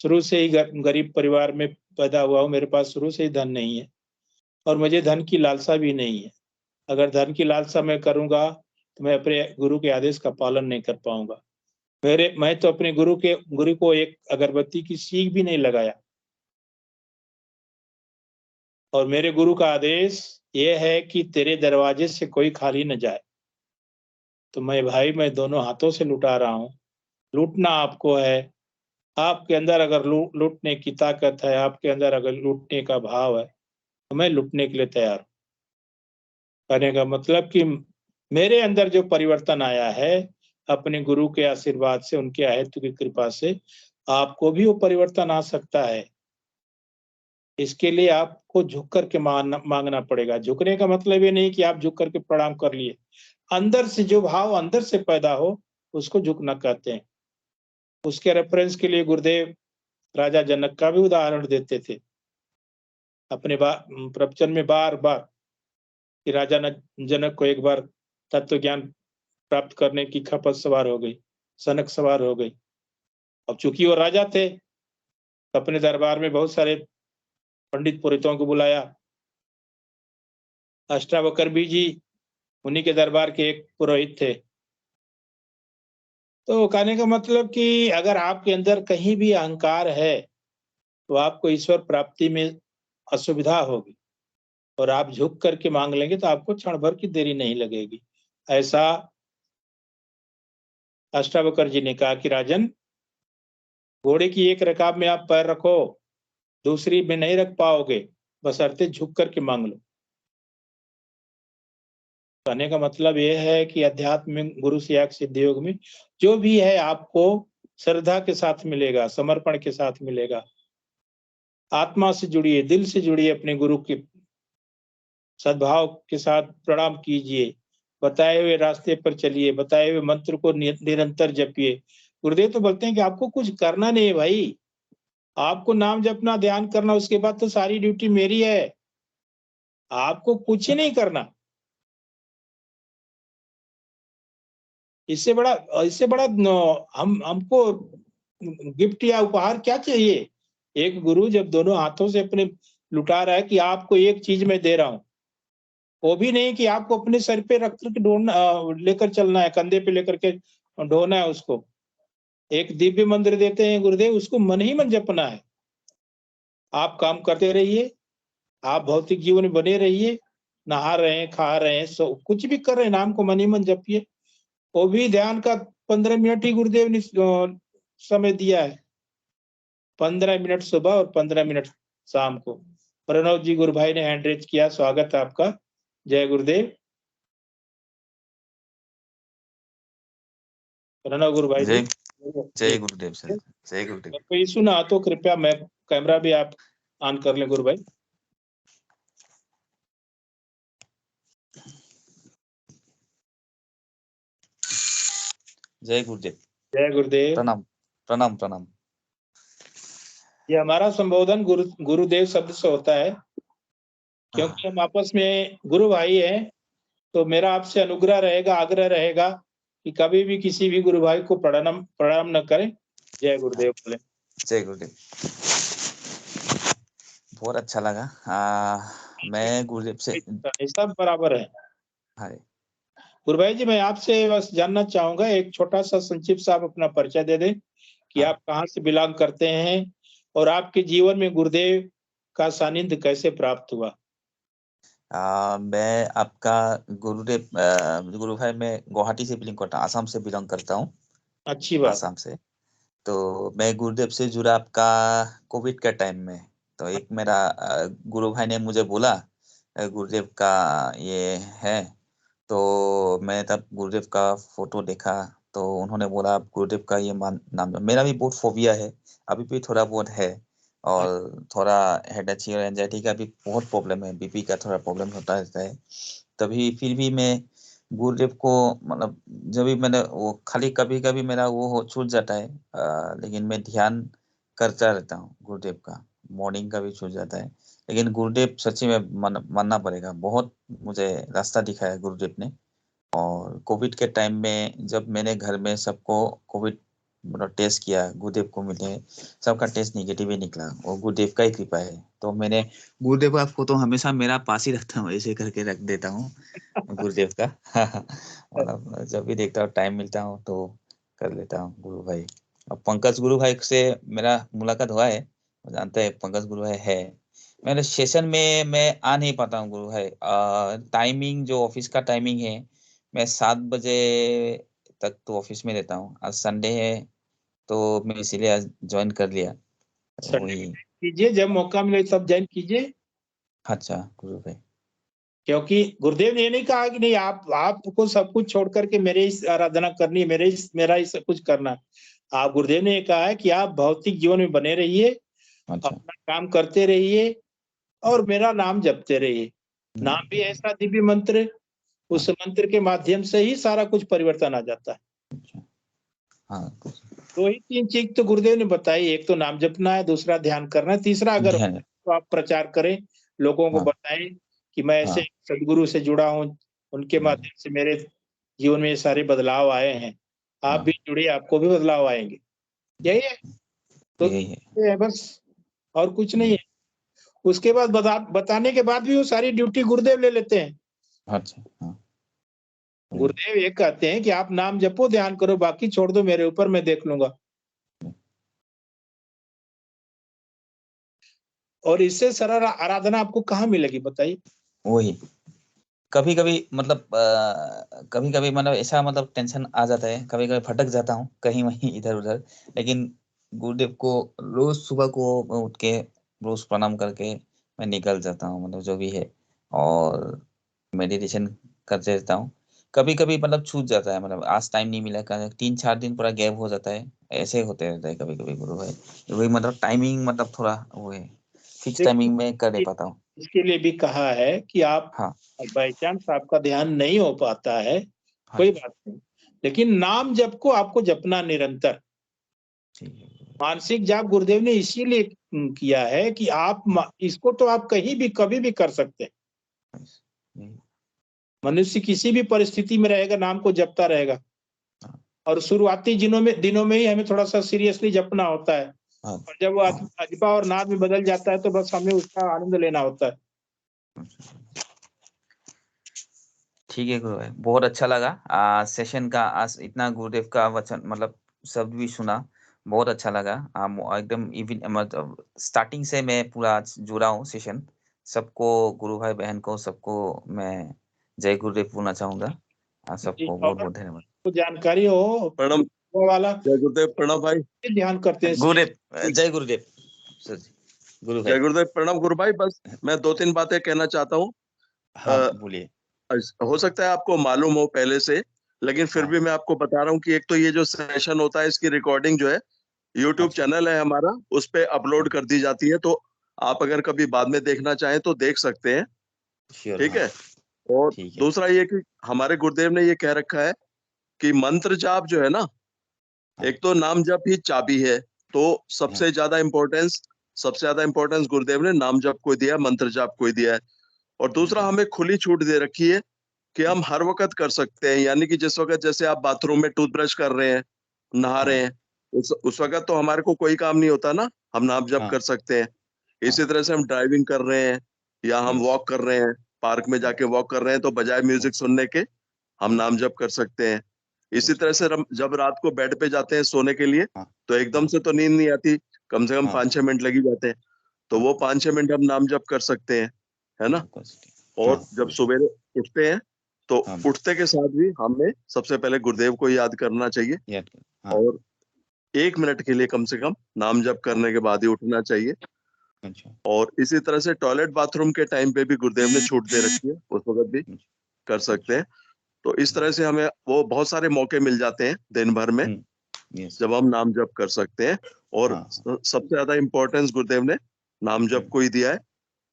शुरू से ही गरीब परिवार में पैदा हुआ हूँ, मेरे पास शुरू से ही धन नहीं है और मुझे धन की लालसा भी नहीं है। अगर धन की लालसा मैं करूंगा तो मैं अपने गुरु के आदेश का पालन नहीं कर पाऊंगा। मैं तो अपने गुरु को एक अगरबत्ती की सीख भी नहीं लगाया। और मेरे गुरु का आदेश ये है कि तेरे दरवाजे से कोई खाली न जाए। तो मैं दोनों हाथों से लुटा रहा हूँ। लूटना आपको है। आपके अंदर अगर लूटने की ताकत है, आपके अंदर अगर लूटने का भाव है, तो मैं लूटने के लिए तैयार हूँ। कहने का मतलब कि मेरे अंदर जो परिवर्तन आया है अपने गुरु के आशीर्वाद से, उनके अहेतु की कृपा से, आपको भी वो परिवर्तन आ सकता है। इसके लिए आपको झुक करके मांगना पड़ेगा। झुकने का मतलब ये नहीं कि आप झुक करके प्रणाम कर लिए। अंदर से जो भाव अंदर से पैदा हो उसको झुकना कहते हैं। उसके रेफरेंस के लिए गुरुदेव राजा जनक का भी उदाहरण देते थे अपने प्रवचन में बार बार कि राजा जनक को एक बार तत्व ज्ञान प्राप्त करने की खपत सवार हो गई, सनक सवार हो गई। अब चूंकि वो राजा थे, अपने दरबार में बहुत सारे पंडित पुरोहितों को बुलाया। अष्टावक्र भी जी उन्हीं के दरबार के एक पुरोहित थे। तो कहने का मतलब कि अगर आपके अंदर कहीं भी अहंकार है तो आपको ईश्वर प्राप्ति में असुविधा होगी। और आप झुक करके मांग लेंगे तो आपको क्षण भर की देरी नहीं लगेगी। ऐसा अष्टावक्र जी ने कहा कि राजन, घोड़े की एक रकाब में आप पैर रखो, दूसरी में नहीं रख पाओगे, बशर्ते झुक करके मांग लो। कहने का मतलब यह है कि अध्यात्म में, गुरु सियाक सिद्ध योग में जो भी है आपको श्रद्धा के साथ मिलेगा, समर्पण के साथ मिलेगा। आत्मा से जुड़िए, दिल से जुड़िए, अपने गुरु के सद्भाव के साथ प्रणाम कीजिए, बताए हुए रास्ते पर चलिए, बताए हुए मंत्र को निरंतर जपिए। गुरुदेव तो बोलते हैं कि आपको कुछ करना नहीं है भाई, आपको नाम जपना, ध्यान करना, उसके बाद तो सारी ड्यूटी मेरी है। आपको कुछ नहीं करना। इससे बड़ा हमको गिफ्ट या उपहार क्या चाहिए। एक गुरु जब दोनों हाथों से अपने लुटा रहा है कि आपको एक चीज मैं दे रहा हूं, वो भी नहीं कि आपको अपने सर पे रख कर ढोना, लेकर चलना है, कंधे पे लेकर के ढोना है उसको। एक दिव्य मंत्र देते हैं गुरुदेव, उसको मन ही मन जपना है। आप काम करते रहिए, आप भौतिक जीवन में बने रहिए, नहा रहे हैं, खा रहे हैं, सो कुछ भी कर रहे हैं, नाम को मन ही मन जपिए। वो भी ध्यान का 15 मिनट ही गुरुदेव ने समय दिया है, 15 मिनट सुबह और 15 मिनट शाम को। प्रणव जी गुरु भाई ने हैंड रेज किया, स्वागत है आपका। जय गुरुदेव। प्रणव गुरु भाई जी। जय गुरुदेव सर, जय गुरुदेव। कोई इशू ना तो कृपया मैं कैमरा भी आप ऑन कर लें गुरु भाई। जय गुरुदेव। जय गुरुदेव। प्रणाम प्रणाम प्रणाम। ये हमारा संबोधन गुरुदेव शब्द से होता है, क्योंकि हम आपस में गुरु भाई हैं। तो मेरा आपसे अनुग्रह रहेगा, आग्रह रहेगा कि कभी भी किसी भी गुरु भाई को प्रणाम न करें। जय गुरुदेव बोले। जय गुरुदेव। बहुत अच्छा लगा। मैं गुरुदेव से सब बराबर है। हाँ गुरु भाई जी, मैं आपसे बस जानना चाहूंगा, एक छोटा सा संक्षिप्त सा आप अपना परिचय दे दें कि हाँ। आप कहाँ से बिलोंग करते हैं और आपके जीवन में गुरुदेव का सानिध्य कैसे प्राप्त हुआ। मैं आपका गुरुदेव गुरु भाई, मैं गुवाहाटी से बिलोंग करता हूँ, आसाम से बिलोंग करता हूँ। अच्छी बात। आसाम से। तो मैं गुरुदेव से जुड़ा आपका कोविड के टाइम में। तो एक मेरा गुरु भाई ने मुझे बोला गुरुदेव का ये है, तो मैं तब गुरुदेव का फोटो देखा। तो उन्होंने बोला आप गुरुदेव का ये नाम। मेरा भी बहुत फोबिया है, अभी भी थोड़ा बहुत है, और थोड़ा हेड एची और एंजाइटी का भी बहुत प्रॉब्लम है, बीपी का थोड़ा प्रॉब्लम होता रहता है। तभी फिर भी मैं गुरुदेव को मतलब जब भी मैंने वो खाली कभी कभी मेरा वो छूट जाता है, लेकिन मैं ध्यान करता रहता हूँ गुरुदेव का। मॉर्निंग का भी छूट जाता है, लेकिन गुरुदेव सच्ची में मानना पड़ेगा, बहुत मुझे रास्ता दिखाया गुरुदेव ने। और कोविड के टाइम में जब मैंने घर में सबको कोविड मतलब टेस्ट किया, गुरुदेव को मिले, सबका टेस्ट निगेटिव ही निकला, वो गुरुदेव का ही कृपा है। तो मैंने गुरुदेव का फोटो हमेशा मेरा पास ही रखता हूँ, ऐसे करके रख देता हूँ गुरुदेव का। मतलब जब भी देखता हूँ, टाइम मिलता हूँ तो कर लेता हूँ गुरु भाई। और पंकज गुरु भाई से मेरा मुलाकात हुआ है, जानते हैं पंकज गुरु भाई है। मेरे सेशन में मैं आ नहीं पाता हूँ गुरु भाई, टाइमिंग जो ऑफिस का टाइमिंग है, मैं 7 बजे तक तो ऑफिस में रहता हूँ। आज संडे है तो मैं इसीलिए आज ज्वाइन कर लिया। वही कीजिए, जब मौका मिले तब ज्वाइन कीजिए। अच्छा गुरु भाई। क्योंकि गुरुदेव ने ये नहीं कहा कि नहीं आपको सब कुछ छोड़ करके मेरे ही आराधना करनी है, मेरा ही सब कुछ करना। आप गुरुदेव ने ये कहा है कि आप भौतिक जीवन में बने रहिए, अच्छा। अपना काम करते रहिए और मेरा नाम जपते रहिए। नाम भी ऐसा दिव्य मंत्र, उस मंत्र के माध्यम से ही सारा कुछ परिवर्तन आ जाता है। हाँ, दो ही 3 चीज तो गुरुदेव ने बताई, एक तो नाम जपना है, दूसरा ध्यान करना है, तीसरा अगर तो आप प्रचार करें, लोगों को बताएं कि मैं ऐसे सदगुरु से जुड़ा हूँ, उनके माध्यम से मेरे जीवन में ये सारे बदलाव आए हैं, आप भी जुड़िए, आपको भी बदलाव आएंगे। यही है तो है बस, और कुछ नहीं है। उसके बाद बताने के बाद भी वो सारी ड्यूटी गुरुदेव ले लेते हैं। अच्छा। गुरुदेव ये कहते हैं कि आप नाम जपो, ध्यान करो, बाकी छोड़ दो मेरे ऊपर, मैं देख लूंगा। और इससे सरल आराधना आपको कहाँ मिलेगी बताइए। वही कभी कभी मतलब कभी कभी मतलब ऐसा मतलब टेंशन आ जाता है, कभी कभी भटक जाता हूँ कहीं वहीं इधर उधर, लेकिन गुरुदेव को रोज सुबह को मैं उठ के रोज प्रणाम करके मैं निकल जाता हूँ, मतलब जो भी है, और मेडिटेशन करते रहता हूँ। कभी कभी मतलब छूट जाता है, मतलब आज टाइम नहीं मिला, 3-4 दिन पूरा गैप हो जाता है, ऐसे होते रहता है कभी कभी गुरु भाई। वही मतलब टाइमिंग मतलब थोड़ा वो है, फिक्स टाइमिंग में कर नहीं पाता हूँ। इसके लिए भी कहा है कि आप बाई चांस आपका ध्यान नहीं हो पाता है, कोई बात नहीं, लेकिन नाम जप को आपको जपना निरंतर। मानसिक जाप गुरुदेव ने इसीलिए किया है कि आप इसको तो आप कहीं भी कभी भी कर सकते हैं। मनुष्य किसी भी परिस्थिति में रहेगा, नाम को जपता रहेगा, और शुरुआती दिनों में ही हमें थोड़ा सा सीरियसली जपना होता है, और जब वो अजपा और नाद में बदल जाता है तो बस हमें उसका आनंद लेना होता है। ठीक है गुरु भाई, बहुत अच्छा लगा सेशन का। आज इतना गुरुदेव का वचन मतलब शब्द भी सुना, बहुत अच्छा लगा। एकदम इवन मतलब स्टार्टिंग से मैं पूरा आज जुड़ा हूँ सेशन। सबको, गुरु भाई बहन को सबको मैं जय गुरुदेव बोलना चाहूंगा। सबको बहुत बहुत धन्यवाद। तो जानकारी हो प्रणाम। वो वाला जय गुरुदेव। प्रणाम भाई। ध्यान करते हैं गुरुदेव, जय गुरुदेव सर जी। गुरु जय भाई, गुरुदेव। प्रणाम गुरु भाई। बस मैं 2-3 बातें कहना चाहता हूँ। हाँ बोलिए। हो सकता है आपको मालूम हो पहले से, लेकिन फिर हाँ। भी मैं आपको बता रहा हूँ कि एक तो ये जो सेशन होता है इसकी रिकॉर्डिंग जो है यूट्यूब अच्छा। चैनल है हमारा, उस पे अपलोड कर दी जाती है। तो आप अगर कभी बाद में देखना चाहें तो देख सकते हैं। श्योर, ठीक हाँ, है। और ठीक है। दूसरा ये कि हमारे गुरुदेव ने ये कह रखा है कि मंत्र जाप जो है ना, हाँ। एक तो नाम जप ही चाबी है। तो हाँ। सबसे ज्यादा इंपॉर्टेंस गुरुदेव ने नाम जप को दिया है, मंत्र जाप को दिया है। और दूसरा हमें खुली छूट दे रखी है कि हम हर वक्त कर सकते हैं। यानी कि जिस वक्त जैसे आप बाथरूम में टूथब्रश कर रहे हैं, नहा रहे हैं, उस वक्त तो हमारे को कोई काम नहीं होता ना, हम नाम जप हाँ। कर सकते हैं। इसी तरह से हम ड्राइविंग कर रहे हैं या हम Yes. वॉक कर रहे हैं, पार्क में जाके वॉक कर रहे हैं, तो बजाय म्यूजिक सुनने के हम नाम जप कर सकते हैं। इसी तरह से जब रात को बेड पे जाते हैं सोने के लिए, हाँ। तो एकदम से तो नींद नहीं आती, कम से कम हाँ। 5-6 मिनट लगी जाते हैं। तो वो 5-6 मिनट हम नाम जप कर सकते हैं, है ना। और हाँ। जब सवेरे उठते हैं तो हाँ। उठते के साथ भी हमें सबसे पहले गुरुदेव को याद करना चाहिए। याद कर, हाँ। और 1 मिनट के लिए कम से कम नाम जप करने के बाद ही उठना चाहिए। अच्छा। और इसी तरह से टॉयलेट बाथरूम के टाइम पे भी गुरुदेव ने छूट दे रखी है, उस वक्त भी कर सकते हैं। तो इस तरह से हमें वो बहुत सारे मौके मिल जाते हैं दिन भर में यस। जब हम नाम जप कर सकते हैं। और हाँ। सबसे ज्यादा इंपॉर्टेंस गुरुदेव ने नाम जप को ही दिया है।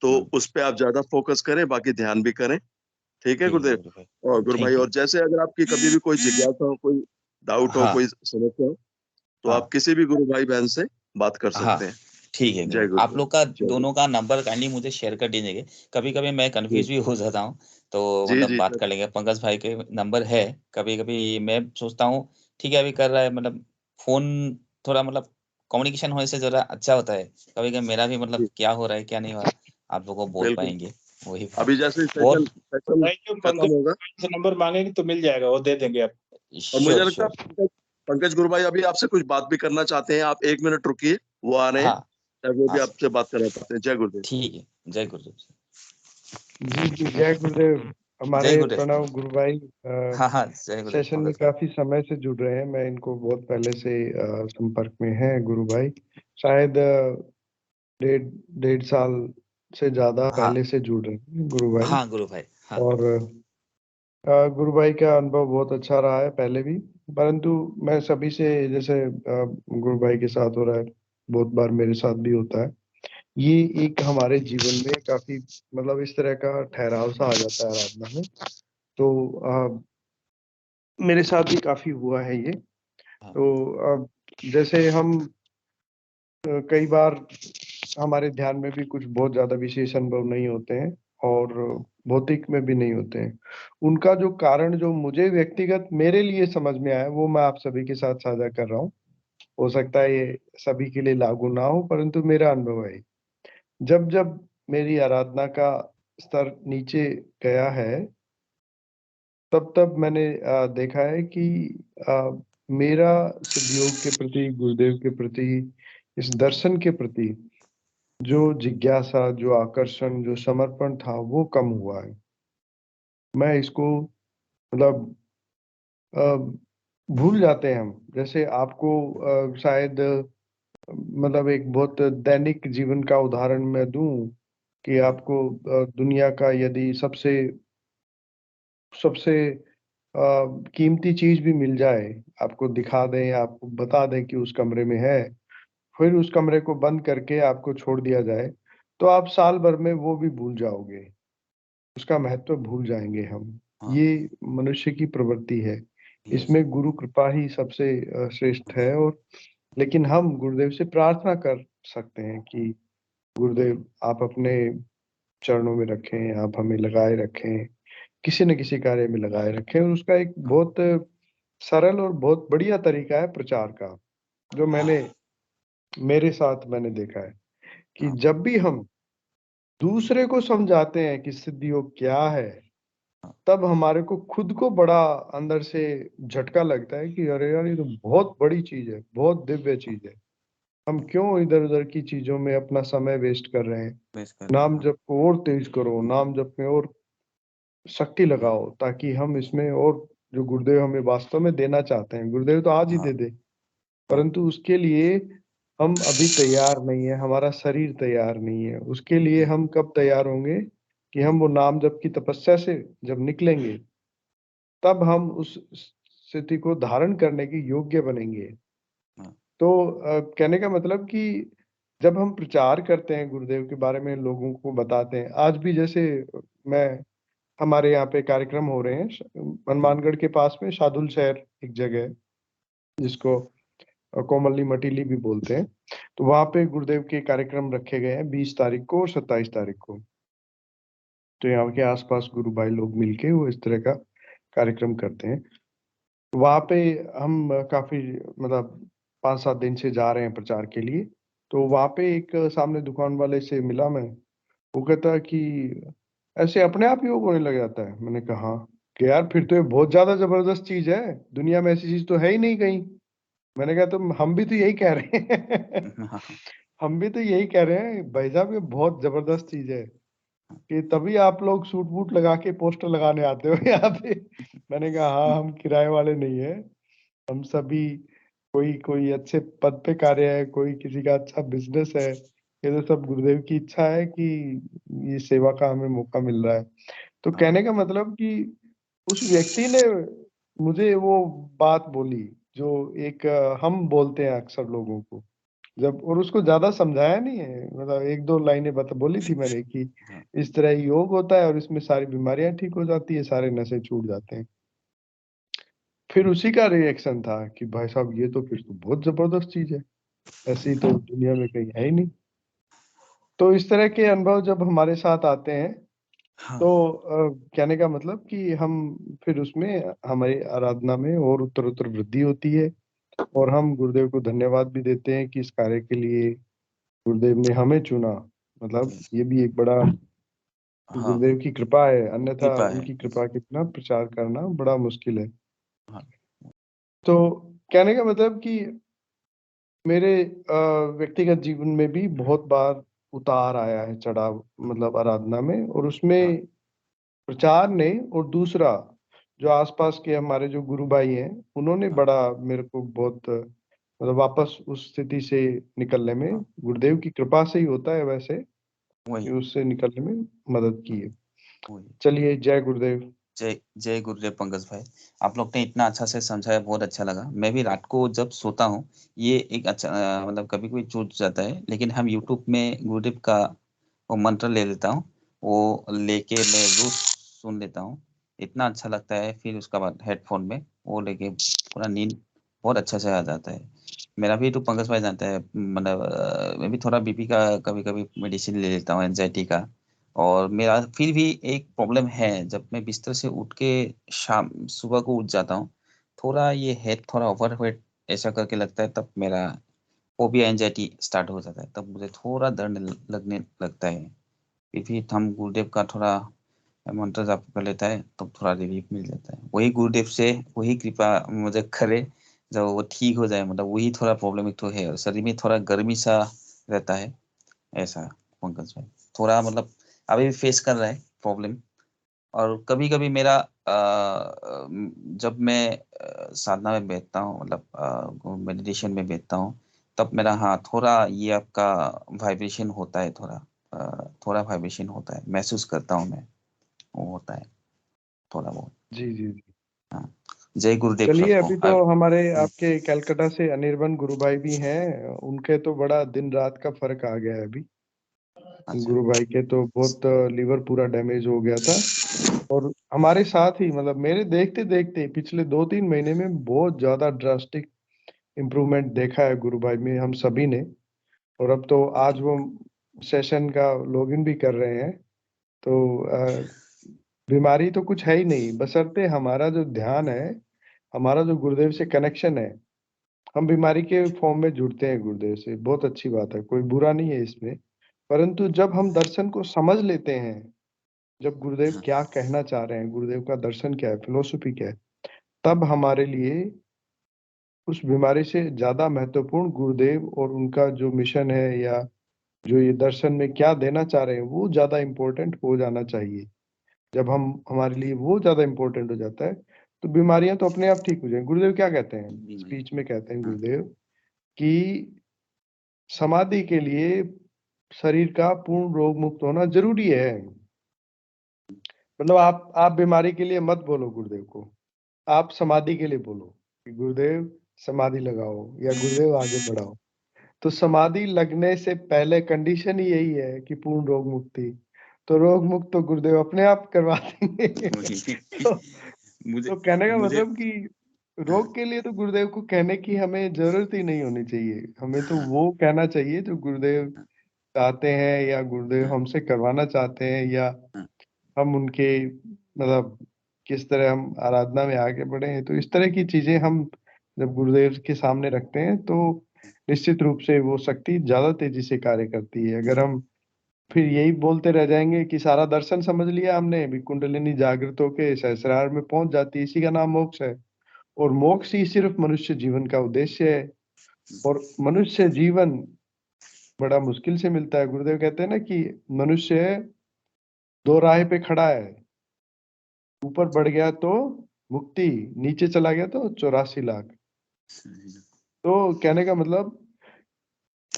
तो उस पे आप ज्यादा फोकस करें, बाकी ध्यान भी करें। ठीक है गुरुदेव। गुरु भाई, और गुरु भाई, थैंक यू। और जैसे अगर आपकी कभी भी कोई जिज्ञासा हो, कोई डाउट हो, हाँ। कोई समस्या हो, तो हाँ। आप किसी भी गुरु भाई बहन से बात कर हाँ, सकते हैं। ठीक है गुरु। जय आप गुरुदेव। लोग का जय दोनों का नंबर काइंडली मुझे शेयर कर दीजिएगा। कभी कभी मैं कंफ्यूज भी हो जाता हूँ, तो जी मतलब जी बात सर। कर लेंगे। पंकज भाई के नंबर है। कभी कभी मैं सोचता हूँ ठीक है अभी कर रहा है, मतलब फोन थोड़ा मतलब कम्युनिकेशन होने से जरा अच्छा होता है। कभी कभी मेरा भी मतलब जी, क्या हो रहा है क्या नहीं हो रहा, आप लोगों को बोल बिल्कुल। पाएंगे वही अभी बात। जैसे बहुत सेशन भाई जो खत्म होगा, पंकज से नंबर मांगेंगे तो मिल जाएगा, वो दे देंगे आप। और मुझे श्योर लगता है श्योर। पंकज गुरु भाई अभी आपसे कुछ बात भी करना चाहते हैं। आप 1 मिनट रुकिए, वो आ रहे हैं, हाँ। शायद वो हाँ भी आपसे बात करना चाहते हैं। जय गुरुदेव। ठीक है, जय गुरुदेव। जी जी, जय गुरुदेव। हमारे जय गुरुदेव। प्रणव गुरु भाई हाँ हाँ, जय गुरुदेव सेशन में पंकज भाई। काफी समय से जुड़ रहे हैं। मैं इनको बहुत पहले से संपर्क में है गुरु भाई। शायद 1.5 साल से ज्यादा हाँ। पहले से जुड़ रहे हैं गुरु भाई। हाँ गुरु भाई, हाँ। और गुरु भाई का अनुभव बहुत अच्छा रहा है पहले भी, परंतु मैं सभी से, जैसे गुरु भाई के साथ हो रहा है, बहुत बार मेरे साथ भी होता है। ये एक हमारे जीवन में काफी मतलब इस तरह का ठहराव सा आ जाता है आराधना में। तो मेरे साथ भी काफी हुआ है ये। हाँ। तो जैसे हम कई बार हमारे ध्यान में भी कुछ बहुत ज्यादा विशेष अनुभव नहीं होते हैं, और भौतिक में भी नहीं होते हैं। उनका जो कारण जो मुझे व्यक्तिगत मेरे लिए समझ में आया, वो मैं आप सभी के साथ साझा कर रहा हूँ। हो सकता है ये सभी के लिए लागू ना हो, परंतु मेरा अनुभव है। जब जब मेरी आराधना का स्तर नीचे गया है, तब तब मैंने देखा है कि मेरा सदयोग के प्रति, गुरुदेव के प्रति, इस दर्शन के प्रति जो जिज्ञासा, जो आकर्षण, जो समर्पण था, वो कम हुआ है। मैं इसको मतलब भूल जाते हैं हम। जैसे आपको शायद मतलब एक बहुत दैनिक जीवन का उदाहरण मैं दूं कि आपको दुनिया का यदि सबसे सबसे कीमती चीज भी मिल जाए, आपको दिखा दें, आपको बता दें कि उस कमरे में है, फिर उस कमरे को बंद करके आपको छोड़ दिया जाए, तो आप साल भर में वो भी भूल जाओगे, उसका महत्व भूल जाएंगे हम। हाँ। ये मनुष्य की प्रवृत्ति है। यस। इसमें गुरु कृपा ही सबसे श्रेष्ठ है। और लेकिन हम गुरुदेव से प्रार्थना कर सकते हैं कि गुरुदेव आप अपने चरणों में रखें, आप हमें लगाए रखें, किसी न किसी कार्य में लगाए रखें। और उसका एक बहुत सरल और बहुत बढ़िया तरीका है प्रचार का, जो मेरे साथ मैंने देखा है कि जब भी हम दूसरे को समझाते हैं कि सिद्ध योग क्या है, तब हमारे को खुद को बड़ा अंदर से झटका लगता है कि अरे यार, ये तो बहुत बड़ी चीज है, बहुत दिव्य चीज है। हम क्यों इधर उधर की चीजों में अपना समय वेस्ट कर रहे हैं? बेस कर नाम जप को और तेज करो, नाम जप में और शक्ति लगाओ, ताकि हम इसमें और जो गुरुदेव हमें वास्तव में देना चाहते हैं, गुरुदेव तो आज ही दे दे, परंतु उसके लिए हम अभी तैयार नहीं है, हमारा शरीर तैयार नहीं है। उसके लिए हम कब तैयार होंगे? कि हम वो नाम जप की तपस्या से जब निकलेंगे, तब हम उस स्थिति को धारण करने के योग्य बनेंगे। तो कहने का मतलब कि जब हम प्रचार करते हैं गुरुदेव के बारे में, लोगों को बताते हैं, आज भी जैसे मैं हमारे यहाँ पे कार्यक्रम हो रहे हैं हनुमानगढ़ के पास में शादुल शहर एक जगह है, जिसको कोमली मटीली भी बोलते हैं। तो वहां पे गुरुदेव के कार्यक्रम रखे गए हैं 20 तारीख को और 27 तारीख को। तो यहाँ के आसपास गुरु भाई लोग मिलके वो इस तरह का कार्यक्रम करते हैं। वहां पे हम काफी मतलब 5-7 दिन से जा रहे हैं प्रचार के लिए। तो वहां पे एक सामने दुकान वाले से मिला मैं। वो कहता है कि ऐसे अपने आप योग होने लग जाता है। मैंने कहा हाँ। कि यार फिर तो ये बहुत ज्यादा जबरदस्त चीज है, दुनिया में ऐसी चीज तो है ही नहीं कहीं। मैंने कहा तो हम भी तो यही कह रहे हैं हम भी तो यही कह रहे हैं भाई साहब, ये बहुत जबरदस्त चीज है। कि तभी आप लोग सूट बूट लगा के पोस्टर लगाने आते हो यहाँ पे। मैंने कहा हाँ, हम किराए वाले नहीं है। हम सभी कोई कोई अच्छे पद पे कार्य है, कोई किसी का अच्छा बिजनेस है। ये तो सब गुरुदेव की इच्छा है कि ये सेवा का हमें मौका मिल रहा है। तो कहने का मतलब कि उस व्यक्ति ने मुझे वो बात बोली जो एक हम बोलते हैं अक्सर लोगों को, जब और उसको ज्यादा समझाया नहीं है, मतलब 1-2 लाइनें बता बोली थी मैंने कि इस तरह योग होता है और इसमें सारी बीमारियां ठीक हो जाती है, सारे नशे छूट जाते हैं। फिर उसी का रिएक्शन था कि भाई साहब ये तो फिर तो बहुत जबरदस्त चीज है, ऐसी तो दुनिया में कहीं है ही नहीं। तो इस तरह के अनुभव जब हमारे साथ आते हैं, तो कहने का मतलब कि हम फिर उसमें हमारी आराधना में और उत्तर उत्तर वृद्धि होती है। और हम गुरुदेव को धन्यवाद भी देते हैं कि इस कार्य के लिए गुरुदेव ने हमें चुना। मतलब ये भी एक बड़ा गुरुदेव की कृपा है, अन्यथा कृपा है। उनकी कृपा के बिना प्रचार करना बड़ा मुश्किल है। हाँ। तो कहने का मतलब कि मेरे व्यक्तिगत जीवन में भी बहुत बार उतार आया है, चढ़ाव, मतलब आराधना में, और उसमें प्रचार ने, और दूसरा जो आसपास के हमारे जो गुरु भाई हैं, उन्होंने बड़ा मेरे को बहुत मतलब वापस उस स्थिति से निकलने में, गुरुदेव की कृपा से ही होता है वैसे, कि वही उससे निकलने में मदद की है। वही चलिए, जय गुरुदेव। जय जय गुरुदेव पंकज भाई। आप लोग ने इतना अच्छा से समझाया, बहुत अच्छा लगा। मैं भी रात को जब सोता हूँ, ये एक अच्छा मतलब कभी कभी छूट जाता है, लेकिन हम यूट्यूब में गुरुदेव का वो मंत्र ले लेता हूँ, वो लेके मैं रोज सुन लेता हूँ। इतना अच्छा लगता है। फिर उसके बाद हेडफोन में वो लेके पूरा नींद बहुत अच्छा से आ जाता है। मेरा भी तो पंकज भाई जानता है, मतलब मैं भी थोड़ा बीपी का कभी कभी मेडिसिन ले लेता हूँ, एंजाइटी का। और मेरा फिर भी एक प्रॉब्लम है, जब मैं बिस्तर से उठ के शाम सुबह को उठ जाता हूँ, थोड़ा ये हेड थोड़ा ओवरवेट ऐसा करके लगता है, तब मेरा फोबिया एंजाइटी स्टार्ट हो जाता है, तब मुझे थोड़ा दर्द लगने लगता है। फिर भी हम गुरुदेव का थोड़ा मंत्र जाप कर लेता है, तो थोड़ा रिलीफ मिल जाता है। वही गुरुदेव से वही कृपा मुझे करे, जब वो ठीक हो जाए। मतलब वही थोड़ा प्रॉब्लम एक तो है, और शरीर में थोड़ा गर्मी सा रहता है ऐसा। पंकज भाई थोड़ा मतलब अभी भी फेस कर रहा है प्रॉब्लम। और कभी कभी मेरा जब मैं साधना में बैठता हूँ, मतलब मेडिटेशन में बैठता हूँ, तब मेरा हाँ थोड़ा ये आपका वाइब्रेशन होता है, थोड़ा वाइब्रेशन होता है, महसूस करता हूँ मैं, वो होता है थोड़ा बहुत। जी जी जी। हाँ। जय गुरुदेव चलिए, सबको। अभी तो हमारे आपके कलकत्ता से अनिर्बन गुरु भाई भी हैं, उनके तो बड़ा दिन रात का फर्क आ गया है अभी। अच्छा। गुरु भाई के तो बहुत लीवर पूरा डैमेज हो गया था। और हमारे साथ ही, मतलब मेरे देखते देखते पिछले 2-3 महीने में बहुत ज्यादा ड्रास्टिक इम्प्रूवमेंट देखा है गुरु भाई में, हम सभी ने। और अब तो आज वो सेशन का लॉगिन भी कर रहे हैं। तो बीमारी तो कुछ है ही नहीं, बशर्ते हमारा जो ध्यान है, हमारा जो गुरुदेव से कनेक्शन है, हम बीमारी के फॉर्म में जुड़ते हैं गुरुदेव से, बहुत अच्छी बात है, कोई बुरा नहीं है इसमें। परंतु जब हम दर्शन को समझ लेते हैं, जब गुरुदेव हाँ। क्या कहना चाह रहे हैं, गुरुदेव का दर्शन क्या है, फिलोसफी क्या है, तब हमारे लिए उस बीमारी से ज्यादा महत्वपूर्ण गुरुदेव और उनका जो मिशन है या जो ये दर्शन में क्या देना चाह रहे हैं वो ज्यादा इम्पोर्टेंट हो जाना चाहिए। जब हम हमारे लिए वो ज्यादा इम्पोर्टेंट हो जाता है तो बीमारियां तो अपने आप ठीक हो जाएंगी। गुरुदेव क्या कहते हैं बीमारी। स्पीच में, कहते हैं हाँ। गुरुदेव कि समाधि के लिए शरीर का पूर्ण रोग मुक्त होना जरूरी है। मतलब आप बीमारी के लिए मत बोलो गुरुदेव को, आप समाधि के लिए बोलो कि गुरुदेव समाधि लगाओ या गुरुदेव आगे बढ़ाओ। तो समाधि लगने से पहले कंडीशन ही यही है कि पूर्ण रोग मुक्ति। तो रोग मुक्त तो गुरुदेव अपने आप करवा देंगे। तो, मुझे तो कहने का मुझे मतलब कि रोग के लिए तो गुरुदेव को कहने की हमें जरूरत ही नहीं होनी चाहिए। हमें तो वो कहना चाहिए जो गुरुदेव चाहते हैं या गुरुदेव हमसे करवाना चाहते हैं, या हम उनके मतलब किस तरह हम आराधना में आगे बढ़े हैं। तो इस तरह की चीजें हम जब गुरुदेव के सामने रखते हैं तो निश्चित रूप से वो शक्ति ज्यादा तेजी से कार्य करती है। अगर हम फिर यही बोलते रह जाएंगे कि सारा दर्शन समझ लिया हमने, भी कुंडलिनी जागृत होके सहस्रार में पहुंच जाती है, इसी का नाम मोक्ष है। और मोक्ष ही सिर्फ मनुष्य जीवन का उद्देश्य है। और मनुष्य जीवन बड़ा मुश्किल से मिलता है। गुरुदेव कहते हैं ना कि मनुष्य दो राह पे खड़ा है, ऊपर बढ़ गया तो मुक्ति, नीचे चला गया तो 84 लाख। तो कहने का मतलब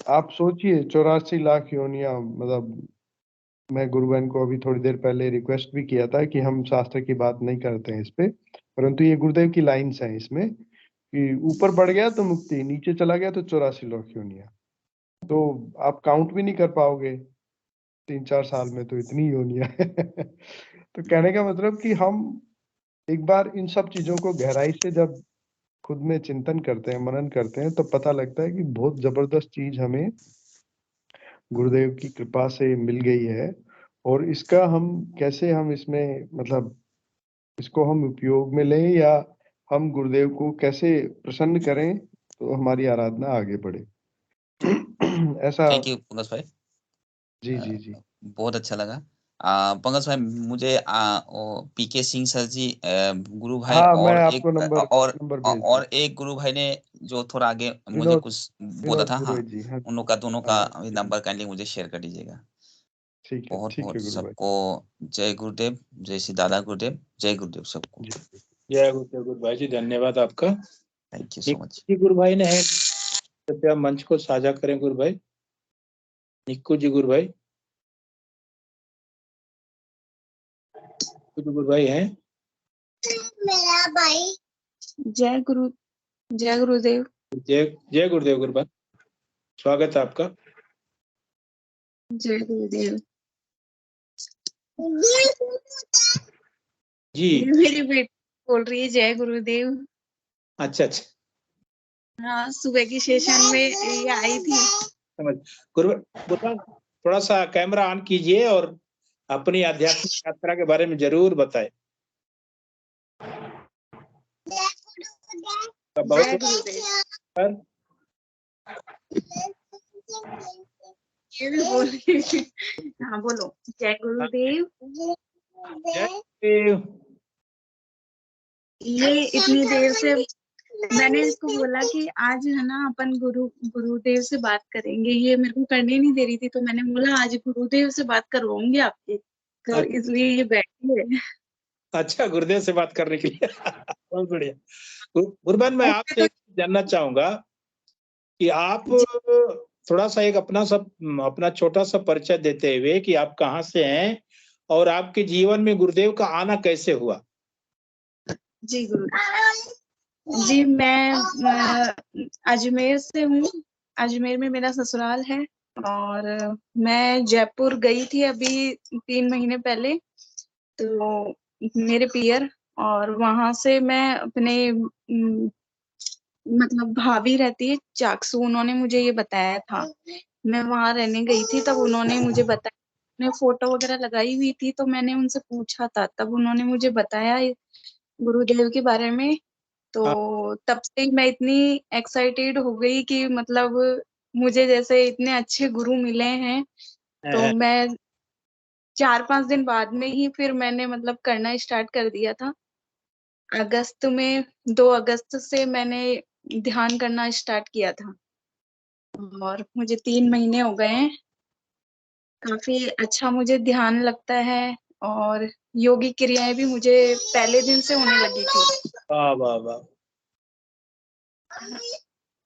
आप सोचिए 84 लाख योनियां। मतलब मैं गुरु बहन को अभी थोड़ी देर पहले रिक्वेस्ट भी किया था कि हम शास्त्र की बात नहीं करते हैं इस पे, परंतु ये गुरुदेव की लाइंस हैं इसमें कि ऊपर बढ़ गया तो मुक्ति, नीचे चला गया तो 84 लाख योनियां। तो आप काउंट भी नहीं कर पाओगे 3-4 साल में, तो इतनी योनियां हैं। तो कहने का मतलब कि हम एक बार इन सब चीजों को गहराई से जब खुद में चिंतन करते हैं, मनन करते हैं, तो पता लगता है कि बहुत जबरदस्त चीज हमें गुरुदेव की कृपा से मिल गई है। और इसका हम कैसे हम इसमें मतलब इसको हम उपयोग में लें या हम गुरुदेव को कैसे प्रसन्न करें तो हमारी आराधना आगे बढ़े। ऐसा। थैंक यू पंकज भाई। जी जी जी। बहुत अच्छा लगा। पंकज भाई, मुझे पीके सिंह सर जी गुरु भाई हाँ, मैं और आपको नंबर भेज दूँ। और एक गुरु भाई ने जो थोड़ा आगे मुझे विनोद कुछ बोला विनोद था। हाँ, पुरोहित जी। हाँ उन लोग का दोनों का हाँ, नंबर काइंडली मुझे शेयर कर दीजिएगा। ठीक बहुत है बहुत गुरु भाई। सबको जय गुरुदेव, जय श्री दादा गुरुदेव, जय गुरुदेव सबको। जी जय गुरु भाई जी, धन्यवाद आपका। Thank you so much. Nikku ji गुरु भाई ने है, कृपया मंच को साझा करें गुरु भाई। निक्कू जी गुरु भाई, गुरु भाई हैं। मेरा भाई। जय गुरुदेव। जय गुरुदेव गुरु भाई, स्वागत है आपका। जय गुरुदेव जी। मेरी बेटी बोल रही है जय गुरुदेव। अच्छा अच्छा, हाँ, सुबह की सेशन में ये आई थी। समझ। गुरु भाई, थोड़ा सा कैमरा ऑन कीजिए और अपनी आध्यात्मिक यात्रा के बारे में जरूर बताएं। जय गुरुदेव। ये भी बोल रही है। हाँ बोलो, जय गुरुदेव। ये इतनी देर से मैंने इसको बोला कि आज है ना अपन गुरुदेव से बात करेंगे, ये मेरे को करने नहीं दे रही थी, तो मैंने बोला आज गुरुदेव से बात करवाऊंगी आपकी, तो इसलिए ये बैठी है। अच्छा, गुरुदेव से बात करने के लिए। बहुत बढ़िया। गुरुबहन, मैं आपसे जानना चाहूंगा कि आप थोड़ा सा एक अपना छोटा सा परिचय देते हुए कि आप कहाँ से हैं और आपके जीवन में गुरुदेव का आना कैसे हुआ। जी गुरु जी, मैं अजमेर से हूँ। अजमेर में मेरा ससुराल है और मैं जयपुर गई थी अभी 3 महीने पहले, तो मेरे पियर, और वहां से मैं अपने मतलब भाभी रहती है चाकसू, उन्होंने मुझे ये बताया था। मैं वहां रहने गई थी तब उन्होंने मुझे बताया, उन्होंने फोटो वगैरह लगाई हुई थी, तो मैंने उनसे पूछा था, तब उन्होंने मुझे बताया गुरुदेव के बारे में। तो तब से मैं इतनी एक्साइटेड हो गई कि मतलब मुझे जैसे इतने अच्छे गुरु मिले हैं, तो मैं 4-5 दिन बाद में ही फिर मैंने मतलब करना स्टार्ट कर दिया था। अगस्त में 2 अगस्त से मैंने ध्यान करना स्टार्ट किया था और मुझे 3 महीने हो गए हैं। काफी अच्छा मुझे ध्यान लगता है और योगी क्रियाएं भी मुझे पहले दिन से होने लगी थी। वाह वाह वाह,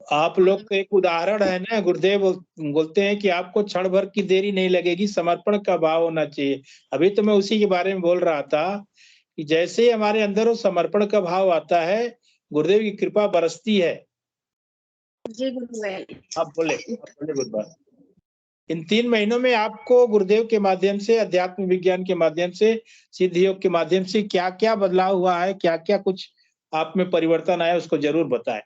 आप लोग का एक उदाहरण है ना। गुरुदेव बोलते हैं कि आपको क्षण भर की देरी नहीं लगेगी, समर्पण का भाव होना चाहिए। अभी तो मैं उसी के बारे में बोल रहा था कि जैसे ही हमारे अंदर वो समर्पण का भाव आता है, गुरुदेव की कृपा बरसती है। जी गुरुदेव। आप बोले गुरुदेव। इन 3 महीनों में आपको गुरुदेव के माध्यम से, अध्यात्म विज्ञान के माध्यम से, सिद्ध योग के माध्यम से क्या क्या बदलाव हुआ है, क्या क्या कुछ आप में परिवर्तन आया, उसको जरूर बताएं।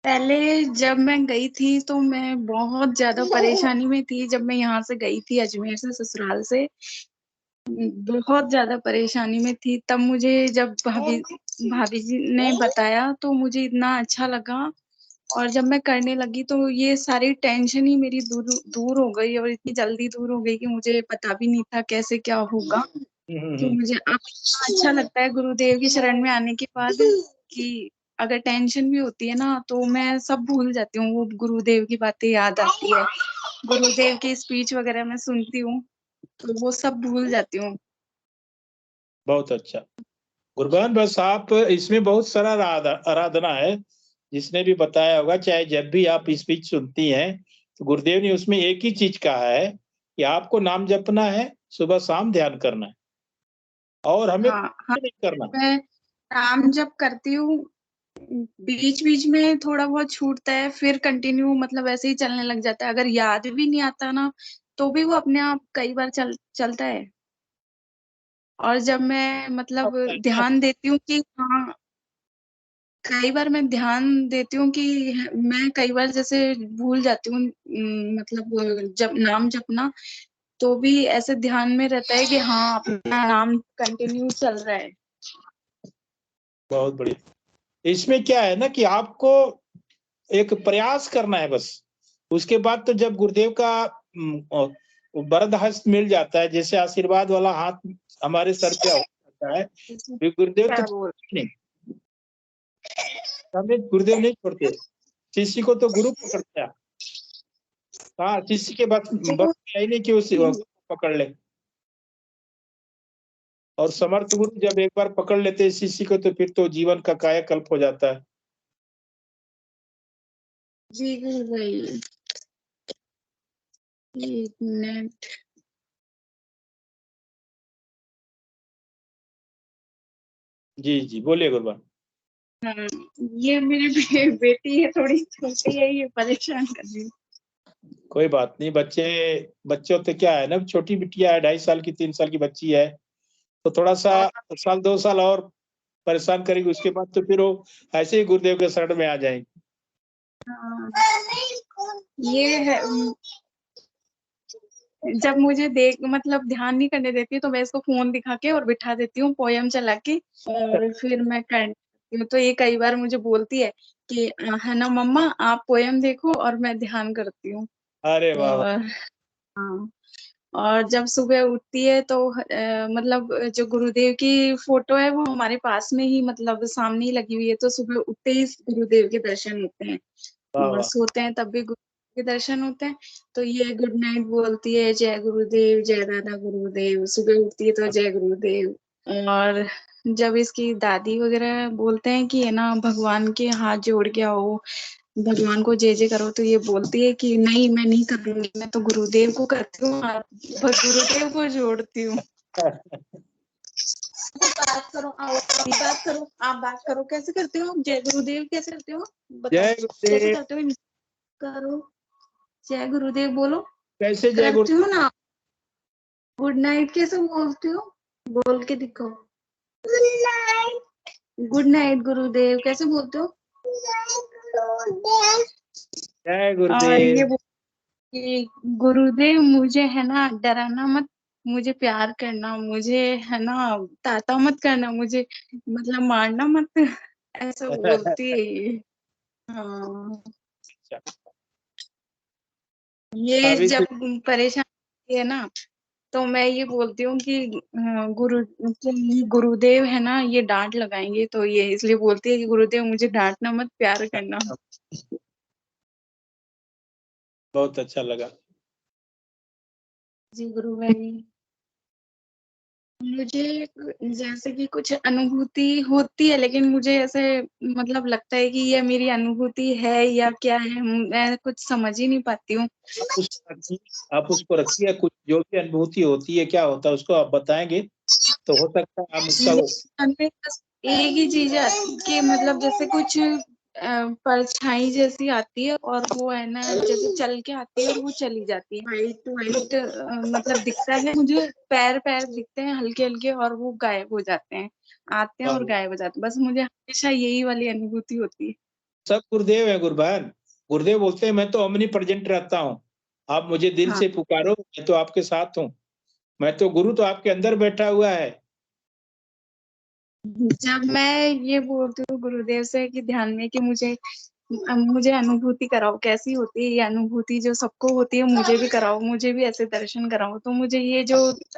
पहले जब मैं गई थी तो मैं बहुत ज्यादा परेशानी में थी। जब मैं यहाँ से गई थी अजमेर से, ससुराल से, बहुत ज्यादा परेशानी में थी। तब मुझे जब भाभी जी ने बताया तो मुझे इतना अच्छा लगा और जब मैं करने लगी तो ये सारी टेंशन ही मेरी दूर हो गई और इतनी जल्दी दूर हो गई कि मुझे पता भी नहीं था कैसे क्या होगा। तो मुझे अब अच्छा लगता है गुरुदेव की शरण में आने के बाद कि अगर टेंशन भी होती है ना तो मैं सब भूल जाती हूँ। वो गुरुदेव की बातें याद आती है, गुरुदेव की स्पीच वगैरह मैं सुनती हूँ तो वो सब भूल जाती हूँ। बहुत अच्छा गुरबान, बस आप इसमें बहुत सारा आराधना है, जिसने भी बताया होगा। चाहे जब भी आप स्पीच सुनती हैं तो गुरुदेव ने उसमें एक ही चीज कहा है कि आपको नाम जपना है, सुबह शाम ध्यान करना है और हमें हाँ हाँ, नहीं करना। मैं नाम जप करती हूँ, बीच बीच में थोड़ा बहुत छूटता है, फिर कंटिन्यू मतलब ऐसे ही चलने लग जाता है। अगर याद भी नहीं आता ना तो भी वो अपने आप कई बार चलता है। और जब मैं मतलब ध्यान देती हूँ कि हाँ, कई बार मैं ध्यान देती हूँ कि मैं कई बार जैसे भूल जाती हूँ, मतलब जब नाम जपना, तो भी ऐसे ध्यान में रहता है कि हाँ अपना नाम कंटिन्यू चल रहा है। बहुत बढ़िया। इसमें क्या है ना कि आपको एक प्रयास करना है बस। उसके बाद तो जब गुरुदेव का वरद हस्त मिल जाता है, जैसे आशीर्वाद वाला हाथ हमारे सर पे हो जाता है, फिर गुरुदेव तो नहीं, हमें गुरुदेव नहीं छोड़ते। शिष्य को तो गुरु पकड़ता है। हाँ, शिष्य के बस है नहीं कि उसे पकड़ ले। और समर्थ गुरु जब एक बार पकड़ लेते हैं शिष्य को तो फिर तो जीवन का कायाकल्प हो जाता है। जी गुरुदेव। एक मिनट। जी जी, बोलिए गुरुबान। हाँ, ये मेरी बेटी है, थोड़ी छोटी है, ये परेशान कर रही है। कोई बात नहीं, बच्चों तो क्या है ना, छोटी बिटिया है, 2.5 साल की, 3 साल की बच्ची है, तो थोड़ा सा साल 2 साल और परेशान करेगी। उसके बाद तो फिर वो ऐसे ही गुरुदेव के शरण में आ जाएंगे। हाँ, ये है। जब मुझे देख मतलब ध्यान नहीं करने देती तो मैं इसको फोन दिखा के और बिठा देती हूँ पोयम चला के, और फिर मैं करती हूँ। तो ये कई बार मुझे बोलती है कि है ना मम्मा, आप पोयम देखो और मैं ध्यान करती हूँ। अरे वाह वाह। और हाँ, और जब सुबह उठती है तो मतलब जो गुरुदेव की फोटो है वो हमारे पास में ही मतलब सामने ही लगी हुई है, तो सुबह उठते ही गुरुदेव के दर्शन होते हैं वाह और वाह। सोते हैं तब भी गुरुदेव के दर्शन होते हैं। तो ये गुड नाइट बोलती है, जय गुरुदेव, जय दादा गुरुदेव। सुबह उठती है तो जय गुरुदेव। और जब इसकी दादी वगैरह बोलते हैं कि है ना भगवान के हाथ जोड़ के आओ, भगवान को जय जय करो, तो ये बोलती है कि नहीं मैं नहीं करूंगी, मैं तो गुरुदेव को करती हूँ, गुरुदेव को जोड़ती हूँ। बात करो, आप बात करो, कैसे करते हो जय गुरुदेव, कैसे करते हो बताओ, जय कैसे गुरुदेव। करते हो? करो, जय गुरुदेव बोलो। कैसे जय करती गुरु? हूँ ना। गुड नाइट कैसे बोलती हो, बोल के दिखाओ। Good night. गुड नाइट गुरुदेव कैसे बोलते हो? जय और ये गुरुदेव। कि गुरुदेव मुझे है ना डराना मत, मुझे प्यार करना, मुझे है ना ताता मत करना, मुझे मतलब मारना मत, ऐसा बोलती है ये। हाँ, ये अभी जब परेशान होती है ना तो मैं ये बोलती हूँ कि गुरुदेव है ना, ये डांट लगाएंगे, तो ये इसलिए बोलती है कि गुरुदेव मुझे डांटना मत, प्यार करना। बहुत अच्छा लगा। जी गुरु भाई, मुझे जैसे कि कुछ अनुभूति होती है, लेकिन मुझे ऐसे मतलब लगता है कि ये मेरी अनुभूति है या क्या है, मैं कुछ समझ ही नहीं पाती हूँ। आप उसको रखिए, कुछ जो भी अनुभूति होती है क्या होता है उसको आप बताएंगे तो हो सकता है आप उसका मन में बस एक ही चीज है कि मतलब जैसे कुछ परछाई जैसी आती है, और वो है ना जैसे चल के आती है और वो चली जाती है, वाइट वाइट मतलब दिखता है मुझे, पैर पैर दिखते हैं हल्के हल्के, और वो गायब हो जाते हैं, आते हैं और गायब हो जाते हैं। बस मुझे हमेशा यही वाली अनुभूति होती है। सब गुरुदेव है गुरबान। गुरुदेव बोलते हैं मैं तो ओमनी प्रेजेंट रहता हूँ, आप मुझे दिल हाँ। से पुकारो, मैं तो आपके साथ हूँ। मैं तो गुरु तो आपके अंदर बैठा हुआ है। जब मैं ये बोलती हूँ गुरुदेव से कि ध्यान में कि मुझे अनुभूति कराओ, कैसी होती है ये अनुभूति, जो सबको होती है मुझे भी कराओ, मुझे भी ऐसे दर्शन कराओ, तो मुझे ये जो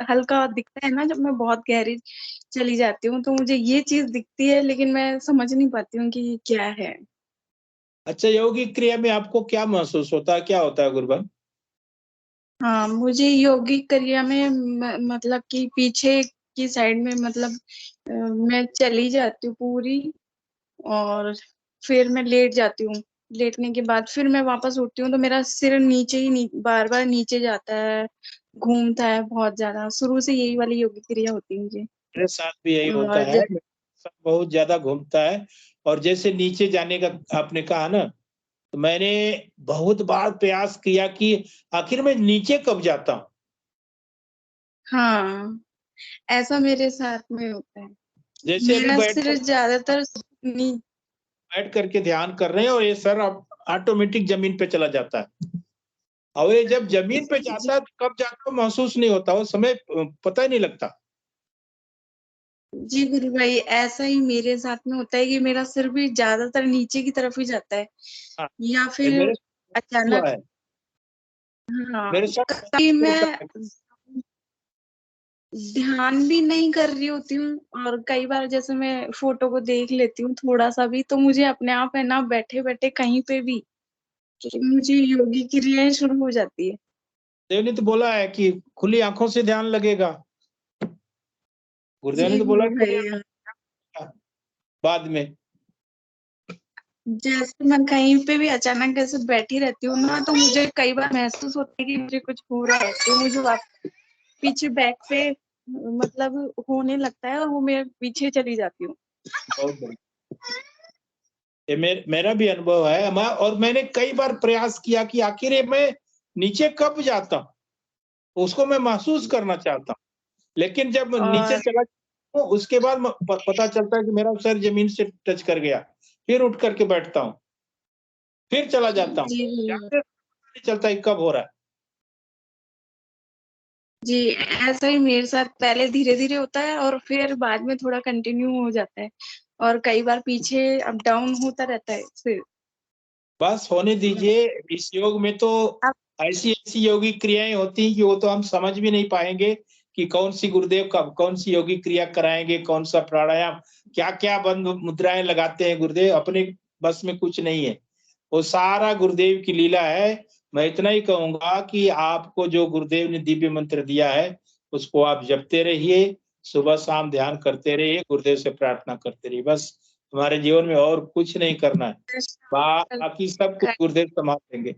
हल्का दिखता है ना, जब मैं बहुत गहरी चली जाती हूँ तो मुझे ये चीज दिखती है, लेकिन मैं समझ नहीं पाती हूँ कि ये क्या है। अच्छा, यौगिक क्रिया में आपको क्या महसूस होता है, क्या होता है गुरबान? हाँ, मुझे योगिक क्रिया में मतलब कि पीछे की साइड में मतलब मैं चली जाती हूँ पूरी, और फिर मैं लेट जाती हूँ। लेटने के बाद फिर मैं वापस उठती हूँ तो मेरा सिर नीचे ही बार बार नीचे जाता है, घूमता है बहुत ज्यादा। शुरू से यही वाली योगिक क्रिया होती है मुझे। मेरे साथ भी यही होता और है, मेरे साथ बहुत ज्यादा घूमता है। और जैसे नीचे जाने का आपने कहा ना, तो मैंने बहुत बार प्रयास किया कि आखिर में नीचे कब जाता हूँ। हाँ, ऐसा मेरे साथ में होता है। जैसे अभी मेरा सिर ज्यादातर बैठ करके ध्यान कर रहे हैं और ये सर अब ऑटोमेटिक जमीन पे चला जाता है, और ये जब जमीन पे जाता है तो कब जाता है महसूस नहीं होता, वो समय पता ही नहीं लगता। जी गुरु भाई, ऐसा ही मेरे साथ में होता है कि मेरा सिर भी ज्यादातर नीचे की तरफ ही जाता है, हाँ, या फिर मेरे साथ हुआ अचानक। है, हाँ, मेरे साथ कभी होता मैं है। ध्यान भी नहीं कर रही होती हूँ, और कई बार जैसे मैं फोटो को देख लेती हूँ थोड़ा सा भी, तो मुझे अपने आप है ना बैठे बैठे कहीं पे भी कि मुझे योगी क्रियाएं शुरू हो जाती है। देव ने तो बोला है कि खुली आंखों से ध्यान लगेगा, गुरुदेव ने जी तो बोला गुरु खुली भाई, आंखों से बाद में। जैसे मैं कहीं पे भी अचानक ऐसे बैठी रहती हूँ ना, तो मुझे कई बार महसूस होता है कि मुझे कुछ हो रहा है, तो मुझे पीछे बैक पे मतलब होने लगता है, और वो मेरे पीछे चली जाती हूँ। बहुत बढ़िया, ये मेरा भी अनुभव है। और मैंने कई बार प्रयास किया कि आखिर ये मैं नीचे कब जाता हूँ, उसको मैं महसूस करना चाहता हूँ। लेकिन जब नीचे और चला जाता हूँ उसके बाद पता चलता है कि मेरा सर जमीन से टच कर गया, फिर उठ करके बैठता हूँ, फिर चला जाता हूँ, जी नहीं चलता है कब हो रहा है। जी, ऐसा ही मेरे साथ पहले धीरे धीरे होता है, और फिर बाद में थोड़ा कंटिन्यू हो जाता है, और कई बार पीछे अप डाउन होता रहता है फिर। बस होने दीजिए। इस योग में तो अब ऐसी ऐसी योगी क्रियाएं होती हैं कि वो तो हम समझ भी नहीं पाएंगे कि कौन सी गुरुदेव का कौन सी योगी क्रिया कराएंगे, कौन सा प्राणायाम, क्या क्या बंद मुद्राएं लगाते हैं गुरुदेव, अपने बस में कुछ नहीं है। वो सारा गुरुदेव की लीला है। मैं इतना ही कहूंगा कि आपको जो गुरुदेव ने दिव्य मंत्र दिया है उसको आप जपते रहिए, सुबह शाम ध्यान करते रहिए, गुरुदेव से प्रार्थना करते रहिए, बस हमारे जीवन में और कुछ नहीं करना है। बाकी सब कुछ गुरुदेव संभाल देंगे।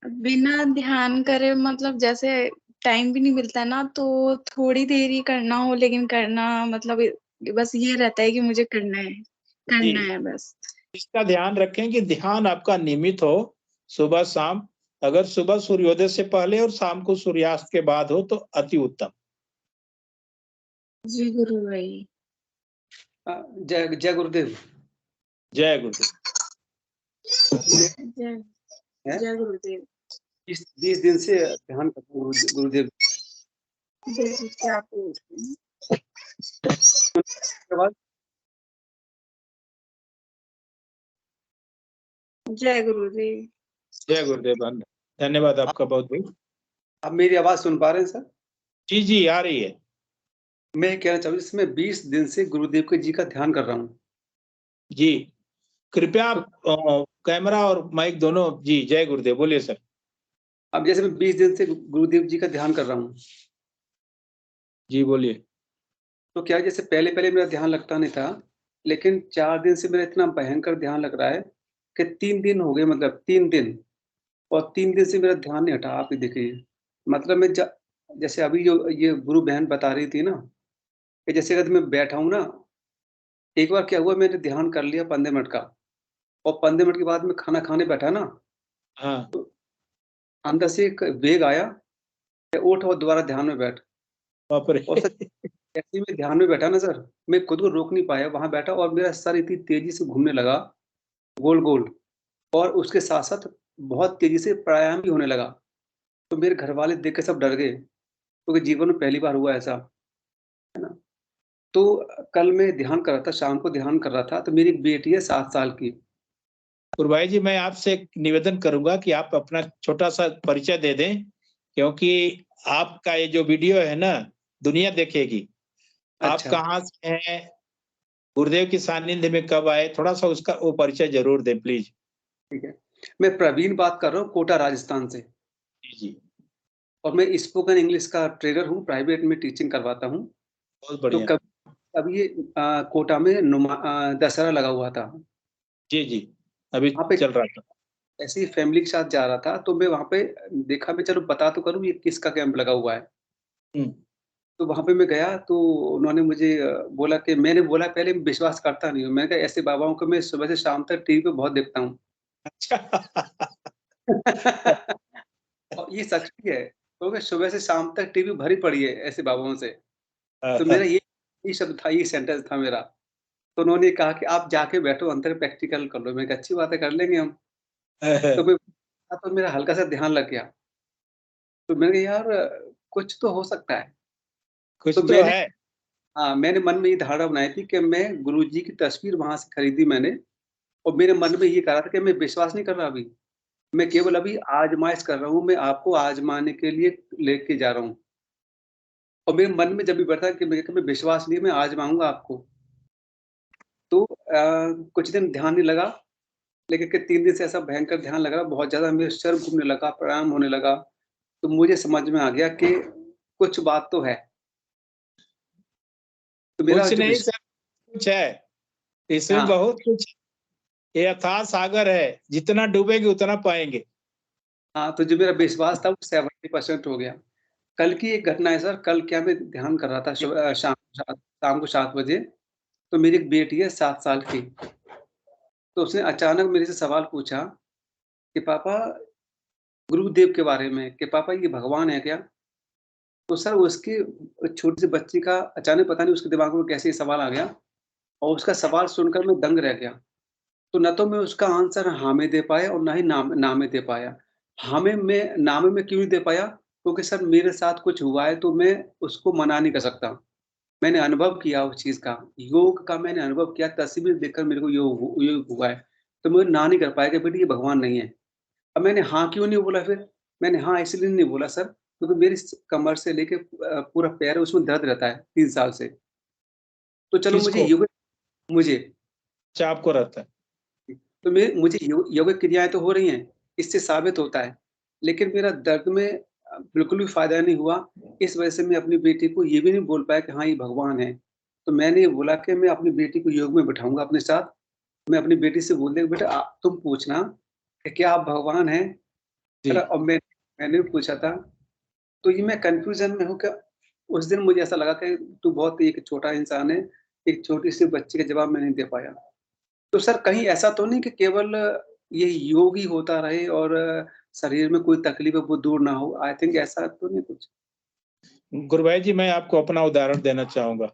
बिना ध्यान करे मतलब जैसे टाइम भी नहीं मिलता ना, तो थोड़ी देर ही करना हो, लेकिन करना मतलब बस ये रहता है कि मुझे करना है, जी, करना है बस। इसका ध्यान रखें कि ध्यान आपका नियमित हो, सुबह शाम। अगर सुबह सूर्योदय से पहले और शाम को सूर्यास्त के बाद हो तो अति उत्तम। जी गुरु भाई। जय जय गुरुदेव। जय गुरुदेव। जय जय गुरुदेव। 20 दिन से ध्यान करता हूँ गुरुदेव क्या के बाद। जय गुरुदेव। जय गुरुदेव। धन्यवाद आपका बहुत बहुत। आप मेरी आवाज सुन पा रहे हैं सर? जी जी आ रही है। मैं ये कहना चाहूँ इसमें 20 दिन से गुरुदेव के जी का ध्यान कर रहा हूँ। जी कृपया आप कैमरा और माइक दोनों। जी जय गुरुदेव, बोलिए सर। अब जैसे मैं 20 दिन से गुरुदेव जी का ध्यान कर रहा हूँ, जी बोलिए। तो क्या जैसे पहले मेरा ध्यान लगता नहीं था, लेकिन 4 दिन से मेरा इतना भयंकर ध्यान लग रहा है कि 3 दिन हो गए, मतलब 3 दिन, और 3 दिन से मेरा ध्यान नहीं हटा। आप ही देखिए, मतलब मैं जैसे अभी जो ये गुरु बहन बता रही थी ना, कि जैसे अगर मैं बैठा हूँ ना, एक बार क्या हुआ, मैंने ध्यान कर लिया 15 मिनट का, और 15 मिनट के बाद में खाना खाने बैठा ना, हाँ अंदर से एक वेग आया कि उठ और दोबारा ध्यान में बैठ। बाप रे। और सर जैसे ही मैं ध्यान में बैठा ना सर, मैं खुद को रोक नहीं पाया, वहां बैठा और मेरा सर इतनी तेजी से घूमने लगा गोल गोल, और उसके साथ साथ बहुत तेजी से प्राणायाम भी होने लगा। तो मेरे घर वाले देख के सब डर गए, क्योंकि जीवन में पहली बार हुआ ऐसा, है ना। तो कल मैं ध्यान कर रहा था, शाम को ध्यान कर रहा था, तो मेरी एक बेटी है 7 साल की। गुरुभाई जी, मैं आपसे एक निवेदन करूंगा कि आप अपना छोटा सा परिचय दे दें, क्योंकि आपका ये जो वीडियो है ना दुनिया देखेगी। आप अच्छा, कहाँ से हैं, गुरुदेव की सानिध्य में कब आए, थोड़ा सा उसका वो परिचय जरूर दें प्लीज। ठीक है। मैं प्रवीण बात कर रहा हूँ, कोटा राजस्थान से, जी जी और मैं स्पोकन इंग्लिश का ट्रेनर हूँ, प्राइवेट में टीचिंग करवाता हूँ। बहुत तो बढ़िया। अभी ये कोटा में दशहरा लगा हुआ था, जी जी अभी वहाँ पे चल रहा था। ऐसे ही फैमिली के साथ जा रहा था, तो मैं वहाँ पे देखा, मैं चलो बता तो करूँ ये किसका कैंप लगा हुआ है। हम्म, तो वहाँ पे मैं गया, तो उन्होंने मुझे बोला कि, मैंने बोला पहले मैं विश्वास करता नहीं हूँ, मैंने कहा ऐसे बाबाओं को मैं सुबह से शाम तक टीवी पे बहुत देखता हूँ। अच्छा। और ये सच भी है, क्योंकि सुबह से शाम तक टीवी भरी पड़ी है ऐसे बाबाओं से। तो मेरा ये शब्द था, ये सेंटेंस था मेरा। तो उन्होंने कहा कि आप जाके बैठो अंदर, प्रैक्टिकल कर लो। मैंने कहा अच्छी बात है, कर लेंगे हम। तो मेरा हल्का सा ध्यान लग गया, तो मैंने कहा यार कुछ तो हो सकता है। कुछ तो तो है। मैंने मन में ये धारणा बनाई थी कि मैं गुरुजी की तस्वीर वहाँ से खरीदी मैंने, और मेरे मन में ये कहा था कि मैं विश्वास नहीं कर रहा अभी, मैं केवल अभी आज़माइश कर रहा हूँ, मैं आपको आज़माने के लिए लेके जा रहा हूँ। और मेरे मन में जब भी बैठा कि मैं विश्वास नहीं, मैं आज़माऊँगा आपको। तो कुछ दिन ध्यान नहीं लगा, लेकिन के 3 दिन से ऐसा भयंकर ध्यान लग रहा, बहुत ज़्यादा मेरा सर घूमने लगा, प्राणायाम होने लगा। तो मुझे समझ में आ गया कि कुछ बात तो है। तो मेरा कुछ जो नहीं सर, कुछ है इसमें, हाँ, बहुत कुछ। ये अथाह सागर है, जितना डूबेंगे उतना पाएंगे। हाँ, तो जो मेरा विश्वास था वो 70% हो गया। कल की एक घटना है सर, कल क्या मैं ध्यान कर रहा था शाम को 7 बजे, तो मेरी एक बेटी है 7 साल की, तो उसने अचानक मेरे से सवाल पूछा कि पापा, गुरुदेव के बारे में, कि पापा ये भगवान है क्या? तो सर उसकी छोटी सी बच्ची का अचानक पता नहीं उसके दिमाग में कैसे ये सवाल आ गया, और उसका सवाल सुनकर मैं दंग रह गया। तो ना तो मैं उसका आंसर हाँ में दे पाया, और ना ही ना में दे पाया। ना में मैं क्यों नहीं दे पाया? क्योंकि सर मेरे साथ कुछ हुआ है, तो मैं उसको मना नहीं कर सकता। मैंने अनुभव किया उस चीज़ का, योग का मैंने अनुभव किया, तस्वीर देखकर मेरे को योग हुआ है। तो मैं ना नहीं कर पाया कि बेटी ये भगवान नहीं है। अब मैंने हाँ क्यों नहीं बोला फिर? मैंने हाँ इसलिए नहीं बोला सर, क्योंकि मेरी कमर से लेके पूरा पैर उसमें दर्द रहता है 3 साल से। तो चलो किसको? मुझे अच्छा आपको रहता है। तो मुझे योगिक क्रियाएँ तो हो रही हैं, इससे साबित होता है। लेकिन मेरा दर्द में बिल्कुल भी फ़ायदा नहीं हुआ। इस वजह से मैं अपनी बेटी को ये भी नहीं बोल पाया कि हाँ, ये भगवान है। तो मैंने ये बोला कि मैं अपनी बेटी को योग में बिठाऊँगा अपने साथ। मैं अपनी बेटी से बोल दिया, बेटा तुम पूछना कि क्या आप भगवान हैं? है जी ना? और मैंने भी पूछा था। तो ये मैं कन्फ्यूज़न में हूँ कि उस दिन मुझे ऐसा लगा कि तू बहुत एक छोटा इंसान है, एक छोटी-सी बच्ची का जवाब मैं नहीं दे पाया। तो सर कहीं ऐसा तो नहीं कि केवल ये योग ही होता रहे और शरीर में कोई तकलीफ है वो दूर ना हो? आई थिंक ऐसा तो नहीं कुछ? गुरुभाई जी, मैं आपको अपना उदाहरण देना चाहूंगा।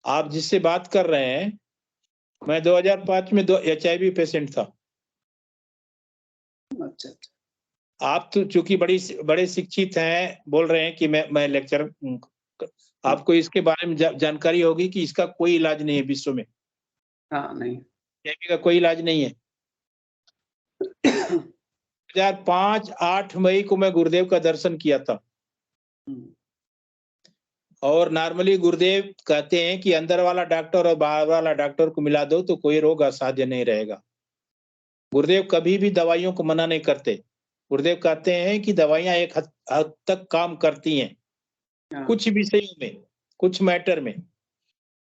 आप जिससे बात कर रहे हैं, मैं 2005 में HIV पेशेंट था। अच्छा, अच्छा। आप तो चूंकि बड़े शिक्षित हैं, बोल रहे हैं कि मैं लेक्चर, आपको इसके बारे में जानकारी होगी कि इसका कोई इलाज नहीं है विश्व में। हाँ, नहीं। HIV का कोई इलाज नहीं है। 2005 8 मई को मैं गुरुदेव का दर्शन किया था। और नॉर्मली गुरुदेव कहते हैं कि अंदर वाला डॉक्टर और बाहर वाला डॉक्टर को मिला दो तो कोई रोग असाध्य नहीं रहेगा। गुरुदेव कभी भी दवाइयों को मना नहीं करते। गुरुदेव कहते हैं कि दवाइयां एक हद तक काम करती हैं कुछ विषयों में, कुछ मैटर में,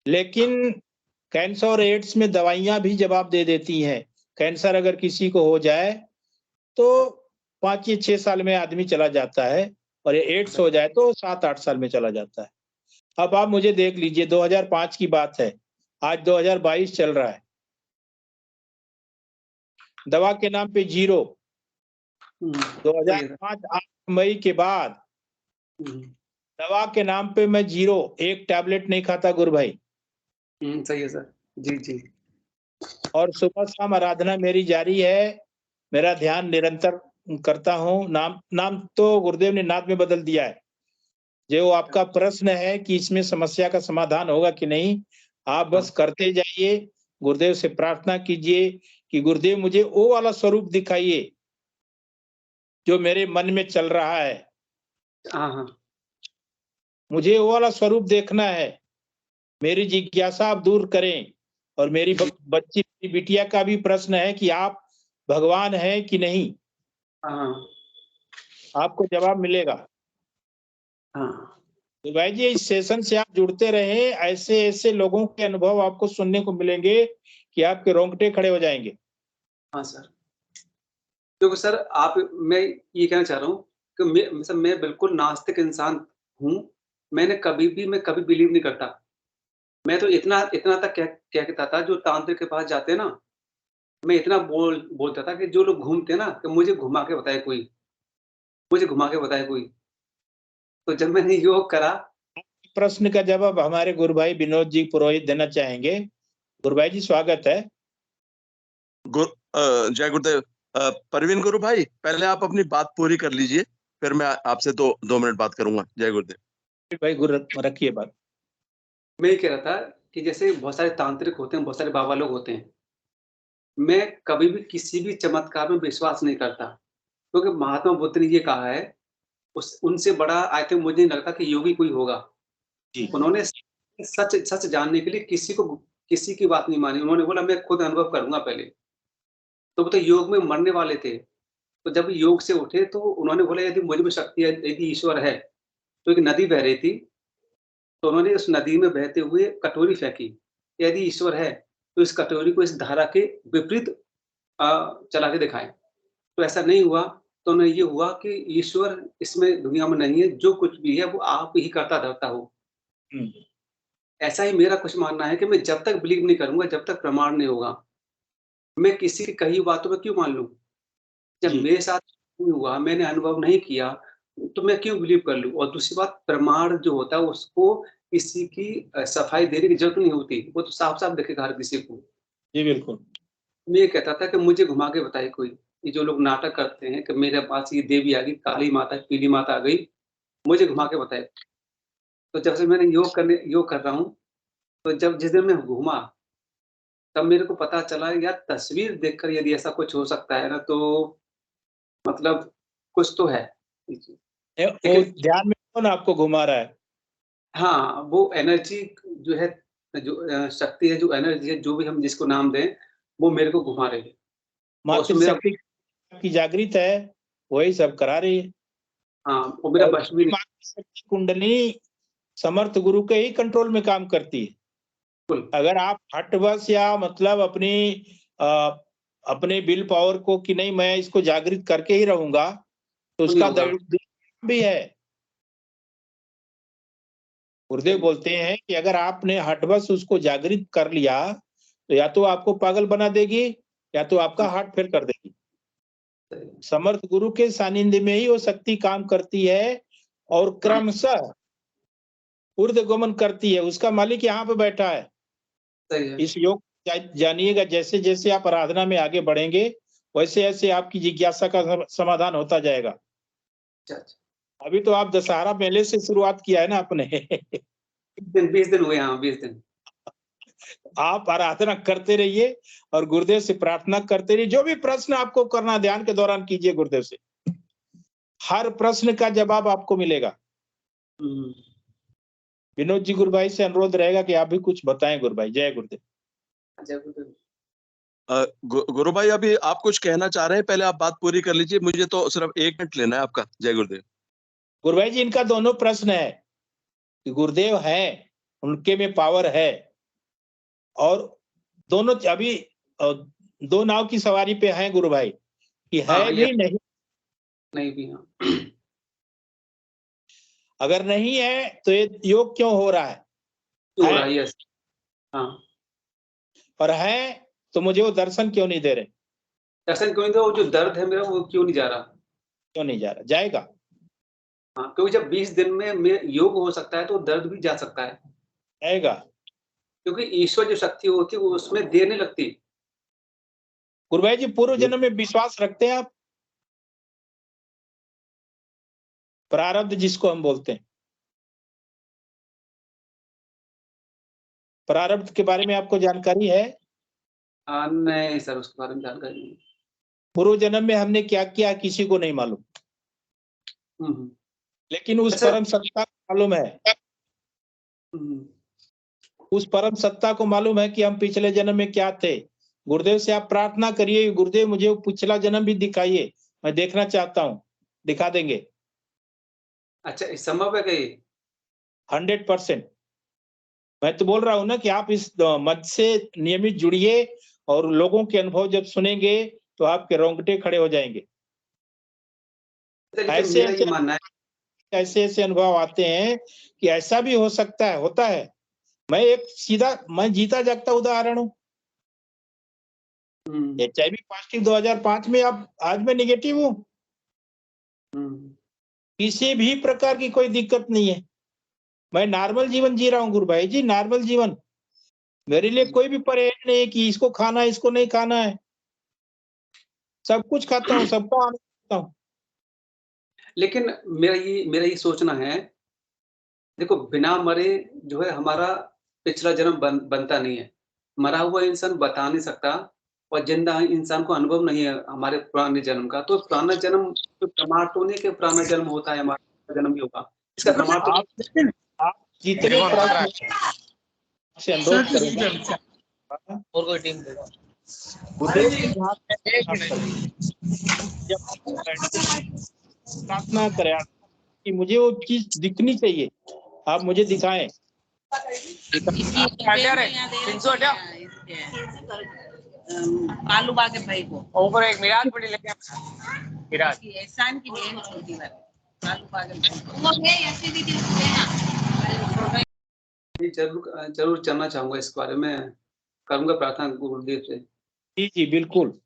लेकिन कैंसर और एड्स में दवाइयां भी जवाब दे देती हैं। कैंसर अगर किसी को हो जाए तो 5 या 6 साल में आदमी चला जाता है, और एड्स हो जाए तो 7-8 साल में चला जाता है। अब आप मुझे देख लीजिए, 2005 की बात है, आज 2022 चल रहा है। दवा के नाम पे जीरो। 2005 8 मई के बाद दवा के नाम पे मैं जीरो, एक टैबलेट नहीं खाता गुरु भाई। सही है सर। जी जी। और सुबह शाम आराधना मेरी जारी है, मेरा ध्यान निरंतर करता हूँ। नाम तो गुरुदेव ने नाद में बदल दिया है। जो आपका प्रश्न है कि इसमें समस्या का समाधान होगा कि नहीं, आप बस करते जाइए, गुरुदेव से प्रार्थना कीजिए कि गुरुदेव मुझे वो वाला स्वरूप दिखाइए जो मेरे मन में चल रहा है। मुझे वो वाला स्वरूप देखना है। मेरी जिज्ञासा आप दूर करें। और मेरी बच्ची बिटिया का भी प्रश्न है कि आप भगवान है कि नहीं, आपको जवाब मिलेगा। तो भाई जी, इस सेशन से आप जुड़ते रहे, ऐसे ऐसे लोगों के अनुभव आपको सुनने को मिलेंगे कि आपके रोंगटे खड़े हो जाएंगे। हाँ सर। क्योंकि सर मैं ये कहना चाह रहा हूँ कि मैं बिल्कुल नास्तिक इंसान हूँ। मैं कभी बिलीव नहीं करता। मैं तो इतना तक क्या कहता था, जो तांत्रिक के पास जाते हैं ना, मैं इतना बोलता था कि जो लोग घूमते हैं ना, कि मुझे घुमा के बताए कोई, तो जब मैंने योग करा। प्रश्न का जवाब हमारे गुरु भाई विनोद जी पुरोहित देना चाहेंगे। गुरु भाई जी स्वागत है। जय गुरुदेव। परवीन गुरु भाई, पहले आप अपनी बात पूरी कर लीजिए, फिर मैं आपसे 2 मिनट बात करूंगा। जय गुरुदेव। भाई गुरु रखिए बात। मैं ये कह रहा था कि जैसे बहुत सारे तांत्रिक होते हैं, बहुत सारे बाबा लोग होते हैं, मैं कभी भी किसी भी चमत्कार में विश्वास नहीं करता, क्योंकि महात्मा बुद्ध ने ये कहा है, उनसे बड़ा आई थिंक मुझे नहीं लगता कि योगी कोई होगा। उन्होंने सच जानने के लिए किसी की बात नहीं मानी। उन्होंने बोला मैं खुद अनुभव करूंगा पहले। तो वो तो योग में मरने वाले थे, तो जब योग से उठे तो उन्होंने बोला यदि मुझ में शक्ति है, यदि ईश्वर है। तो एक नदी बह रही थी, तो उन्होंने उस नदी में बहते हुए कटोरी फेंकी, यदि ईश्वर है तो इस कटोरी को इस धारा के विपरीत चला के दिखाएं। तो ऐसा नहीं हुआ, तो उन्हें ये हुआ कि ईश्वर इसमें दुनिया में नहीं है, जो कुछ भी है वो आप ही करता धरता हो। ऐसा ही मेरा कुछ मानना है कि मैं जब तक बिलीव नहीं करूंगा, जब तक प्रमाण नहीं होगा, मैं किसी की कही बातों में क्यों मान लूं? जब मेरे साथ नहीं हुआ, मैंने अनुभव नहीं किया, तो मैं क्यों बिलीव कर लूं? और दूसरी बात, प्रमाण जो होता है उसको किसी की सफाई देने की जरूरत नहीं होती, वो तो साफ-साफ दिखेगा हर किसी को। जी बिल्कुल। मैं ये कहता था कि मुझे घुमा के बताए कोई, ये जो लोग नाटक करते हैं कि मेरे पास ये देवी आ गई, काली माता, पीली माता आ गई, मुझे घुमा के बताए। तो जब से मैंने योग कर रहा हूँ, तो जिस दिन मैं घूमा, तब मेरे को पता चला यार, तस्वीर देखकर यदि ऐसा कुछ हो सकता है ना, तो मतलब कुछ तो है। वो ध्यान में कौन आपको घुमा रहा है? हाँ, वो एनर्जी जो है, जो शक्ति है, जो एनर्जी है, जो भी हम जिसको नाम दें, वो मेरे को घुमा रही है। मातृशक्ति की जागृत है, वही सब करा रही है। हाँ, वो मेरा बस भी नहीं। मातृशक्ति कुंडली समर्थ गुरु के ही कंट्रोल में काम करती है। अगर आप हटवश या मतलब अपने विल पावर को कि नहीं मैं इसको जागृत करके ही रहूंगा, तो उसका भी है। गुरुदेव बोलते हैं कि अगर आपने हटवश उसको जागृत कर लिया, तो या तो आपको पागल बना देगी, या तो आपका हार्ट फेल कर देगी। समर्थ गुरु के सानिध्य में ही वो शक्ति काम करती है, और क्रमशः ऊर्ध्वगमन करती है। उसका मालिक यहाँ पे बैठा है। इस योग जानिएगा, जैसे जैसे आप आराधना में आगे बढ़ेंगे, वैसे ऐसे आपकी जिज्ञासा का समाधान होता जाएगा। अभी तो आप दशहरा मेले से शुरुआत किया है ना आपने। 20 दिन हुए। हाँ, 20 दिन। आप आराधना करते रहिए और गुरुदेव से प्रार्थना करते रहिए। जो भी प्रश्न आपको करना ध्यान के दौरान कीजिए गुरुदेव से, हर प्रश्न का जवाब आपको मिलेगा। विनोद जी, गुरु भाई से अनुरोध रहेगा कि आप भी कुछ बताएं। गुरु भाई, जय गुरुदेव। जय गुरुदेव। गुरु भाई, अभी आप कुछ कहना चाह रहे हैं, पहले आप बात पूरी कर लीजिए, मुझे तो सिर्फ 1 मिनट लेना है आपका। जय गुरुदेव। गुरु भाई जी, इनका दोनों प्रश्न है कि गुरुदेव हैं, उनके में पावर है, और दोनों अभी 2 नाव की सवारी पे हैं गुरु भाई, कि है भी नहीं भी। हाँ, अगर नहीं है तो ये योग क्यों हो रहा है? हो रहा है। हाँ, और है तो मुझे वो दर्शन क्यों नहीं दे रहे? दर्शन क्यों नहीं दे रहे? वो जो दर्द है मेरा, वो क्यों नहीं जा रहा? क्यों नहीं जा रहा? जाएगा। हाँ, क्योंकि जब 20 दिन में योग हो सकता है तो दर्द भी जा सकता है। जाएगा, क्योंकि ईश्वर जो शक्ति होती है वो उसमें देर नहीं लगती। गुरु भाई जी, पूर्व जन्म में विश्वास रखते हैं आप? प्रारब्ध जिसको हम बोलते हैं, प्रारब्ध के बारे में आपको जानकारी है? नहीं सर, उसके बारे में जानकारी नहीं। पूर्व जन्म में हमने क्या किया किसी को नहीं मालूम, लेकिन उस परम सत्ता को मालूम है। उस परम सत्ता को मालूम है कि हम पिछले जन्म में क्या थे। गुरुदेव से आप प्रार्थना करिए, गुरुदेव मुझे वो पिछला जन्म भी दिखाइए, मैं देखना चाहता हूँ। दिखा देंगे। अच्छा, इस संभव है कि 100%। मैं तो बोल रहा हूँ ना कि आप इस मंच से नियमित जुड़िए, और लोगों के अनुभव जब सुनेंगे तो आपके रोंगटे खड़े हो जाएंगे। ऐसे ऐसे अनुभव आते हैं कि ऐसा भी हो सकता है, होता है। मैं जीता जागता उदाहरण हूँ। HIV पॉजिटिव 2005 में, अब आज मैं निगेटिव हूँ। किसी भी प्रकार की कोई दिक्कत नहीं है। मैं नॉर्मल जीवन जी रहा हूँ गुरु भाई जी, नॉर्मल जीवन। मेरे लिए कोई भी परहेज नहीं है कि इसको खाना है, इसको नहीं खाना है। सब कुछ खाता हूँ, सबका आनंद लेता हूँ। लेकिन मेरा ये सोचना है, देखो, बिना मरे जो है हमारा पिछला जन्म बनता नहीं है। मरा हुआ इंसान बता नहीं सकता, और जिंदा इंसान को अनुभव नहीं है हमारे पुराने जन्म का। तो पुराना जन्म जो प्रमाण तो नहीं कि पुराना जन्म होता है, हमारा जन्म भी होगा, इसका प्रमाण तो आप जितने प्रश्न से अनुरोध करेंगे और कोई टीम देगा। प्रार्थना करें कि मुझे वो चीज दिखनी चाहिए, आप मुझे दिखाएं। कालू बागे भाई को ऊपर एक मिराज पड़ी लेके मिराज की एहसान की बहन छोटी वाली कालू बागे भाई को वो है ऐसी दीदी देना। जरूर जानना चाहूंगा इस बारे में, करूंगा प्रार्थना गुरुदेव से। जी जी बिल्कुल,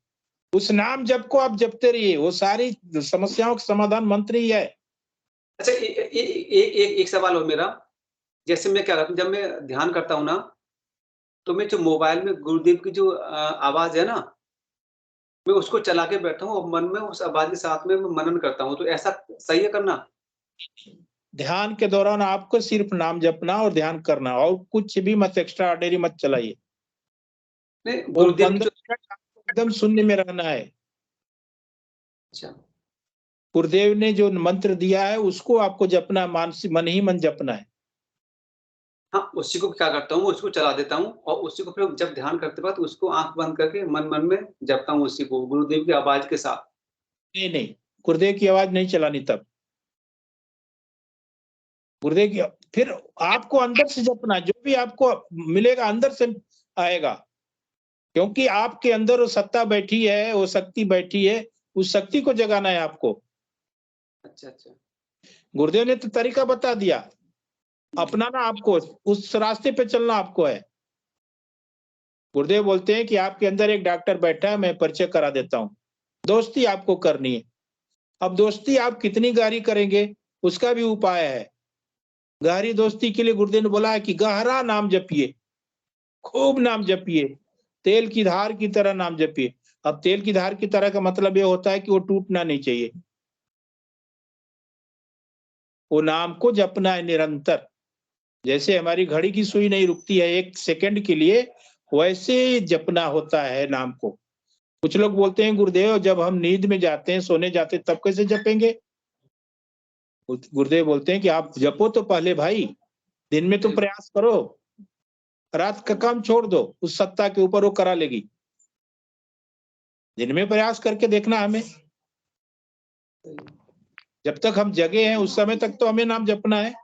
उस नाम जप को आप जपते रहिए, वो सारी समस्याओं का समाधान मंत्र ही है। अच्छा, एक सवाल हो मेरा। जैसे मैं क्या करता हूँ, जब मैं ध्यान करता हूँ ना, तो मैं जो मोबाइल में गुरुदेव की जो आवाज है ना, मैं उसको चला के बैठता हूँ और मन में उस आवाज के साथ में मैं मनन करता हूँ। तो ऐसा सही है करना? ध्यान के दौरान आपको सिर्फ नाम जपना और ध्यान करना, और कुछ भी मत एक्स्ट्रा ऑर्डिनरी मत चलाइए। गुरुदेव एकदम शून्य में रहना है। अच्छा, गुरुदेव ने जो मंत्र दिया है उसको आपको जपना, मानसिक मन ही मन जपना है। हाँ, उसी को क्या करता हूँ, उसको चला देता हूँ, और उसी को फिर जब ध्यान करते वक्त उसको आंख बंद करके मन में जपता हूँ उसी को, गुरुदेव की आवाज के साथ। नहीं, गुरुदेव की आवाज नहीं चलानी। तब गुरुदेव की, फिर आपको अंदर से जपना, जो भी आपको मिलेगा अंदर से आएगा, क्योंकि आपके अंदर वो सत्ता बैठी है, वो शक्ति बैठी है, उस शक्ति को जगाना है आपको। अच्छा। गुरुदेव ने तो तरीका बता दिया, अपनाना आपको, उस रास्ते पे चलना आपको है। गुरुदेव बोलते हैं कि आपके अंदर एक डॉक्टर बैठा है, मैं परिचय करा देता हूँ। दोस्ती आपको करनी है। अब दोस्ती आप कितनी गहरी करेंगे उसका भी उपाय है। गहरी दोस्ती के लिए गुरुदेव ने बोला है कि गहरा नाम जपिए, खूब नाम जपिए, तेल की धार की तरह नाम जपिए। अब तेल की धार की तरह का मतलब ये होता है कि वो टूटना नहीं चाहिए। वो नाम को जपना है निरंतर। जैसे हमारी घड़ी की सुई नहीं रुकती है 1 सेकंड के लिए, वैसे जपना होता है नाम को। कुछ लोग बोलते हैं गुरुदेव जब हम नींद में जाते हैं, सोने जाते हैं, तब कैसे जपेंगे? गुरुदेव बोलते हैं कि आप जपो तो पहले भाई, दिन में तो प्रयास करो, रात का काम छोड़ दो, उस सत्ता के ऊपर वो करा लेगी। दिन में प्रयास करके देखना हमें, जब तक हम जगे हैं उस समय तक तो हमें नाम जपना है।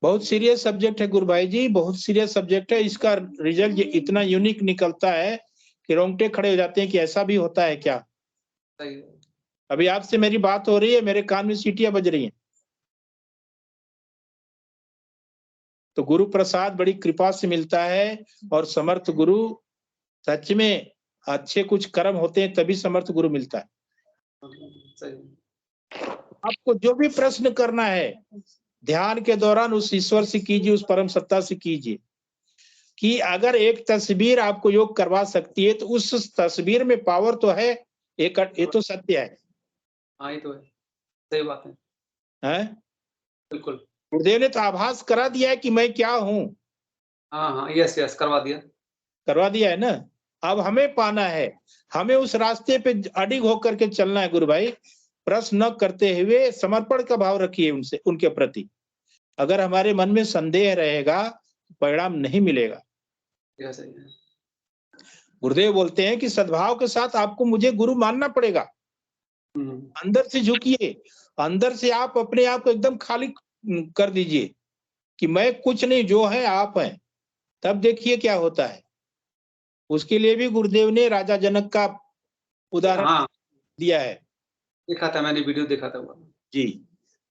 बहुत सीरियस सब्जेक्ट है गुरु भाई जी, बहुत सीरियस सब्जेक्ट है। इसका रिजल्ट इतना यूनिक निकलता है कि रोंगटे खड़े हो जाते हैं कि ऐसा भी होता है क्या। अभी आपसे मेरी बात हो रही है, मेरे कान में सीटियां बज रही हैं। तो गुरु प्रसाद बड़ी कृपा से मिलता है, और समर्थ गुरु सच में अच्छे कुछ कर्म होते हैं तभी समर्थ गुरु मिलता है। आपको जो भी प्रश्न करना है ध्यान के दौरान उस ईश्वर से कीजिए, उस परम सत्ता से कीजिए कि अगर एक तस्वीर आपको योग करवा सकती है तो उस तस्वीर में पावर तो है, ये तो सत्य है। हाँ, ये तो है, सही बात है। हैं? बिल्कुल। गुरुदेव ने तो आभास करा दिया है कि मैं क्या हूं। हाँ, यस यस, करवा दिया है ना। अब हमें पाना है, हमें उस रास्ते पे अडिग होकर के चलना है गुरु भाई। प्रश्न न करते हुए समर्पण का भाव रखिए उनसे, उनके प्रति। अगर हमारे मन में संदेह रहेगा परिणाम नहीं मिलेगा। गुरुदेव बोलते हैं कि सद्भाव के साथ आपको मुझे गुरु मानना पड़ेगा। अंदर से झुकिए, अंदर से आप अपने आप को एकदम खाली कर दीजिए कि मैं कुछ नहीं, जो है आप हैं। तब देखिए क्या होता है। उसके लिए भी गुरुदेव ने राजा जनक का उदाहरण दिया है। देखा था मैंने, वीडियो देखा था जी।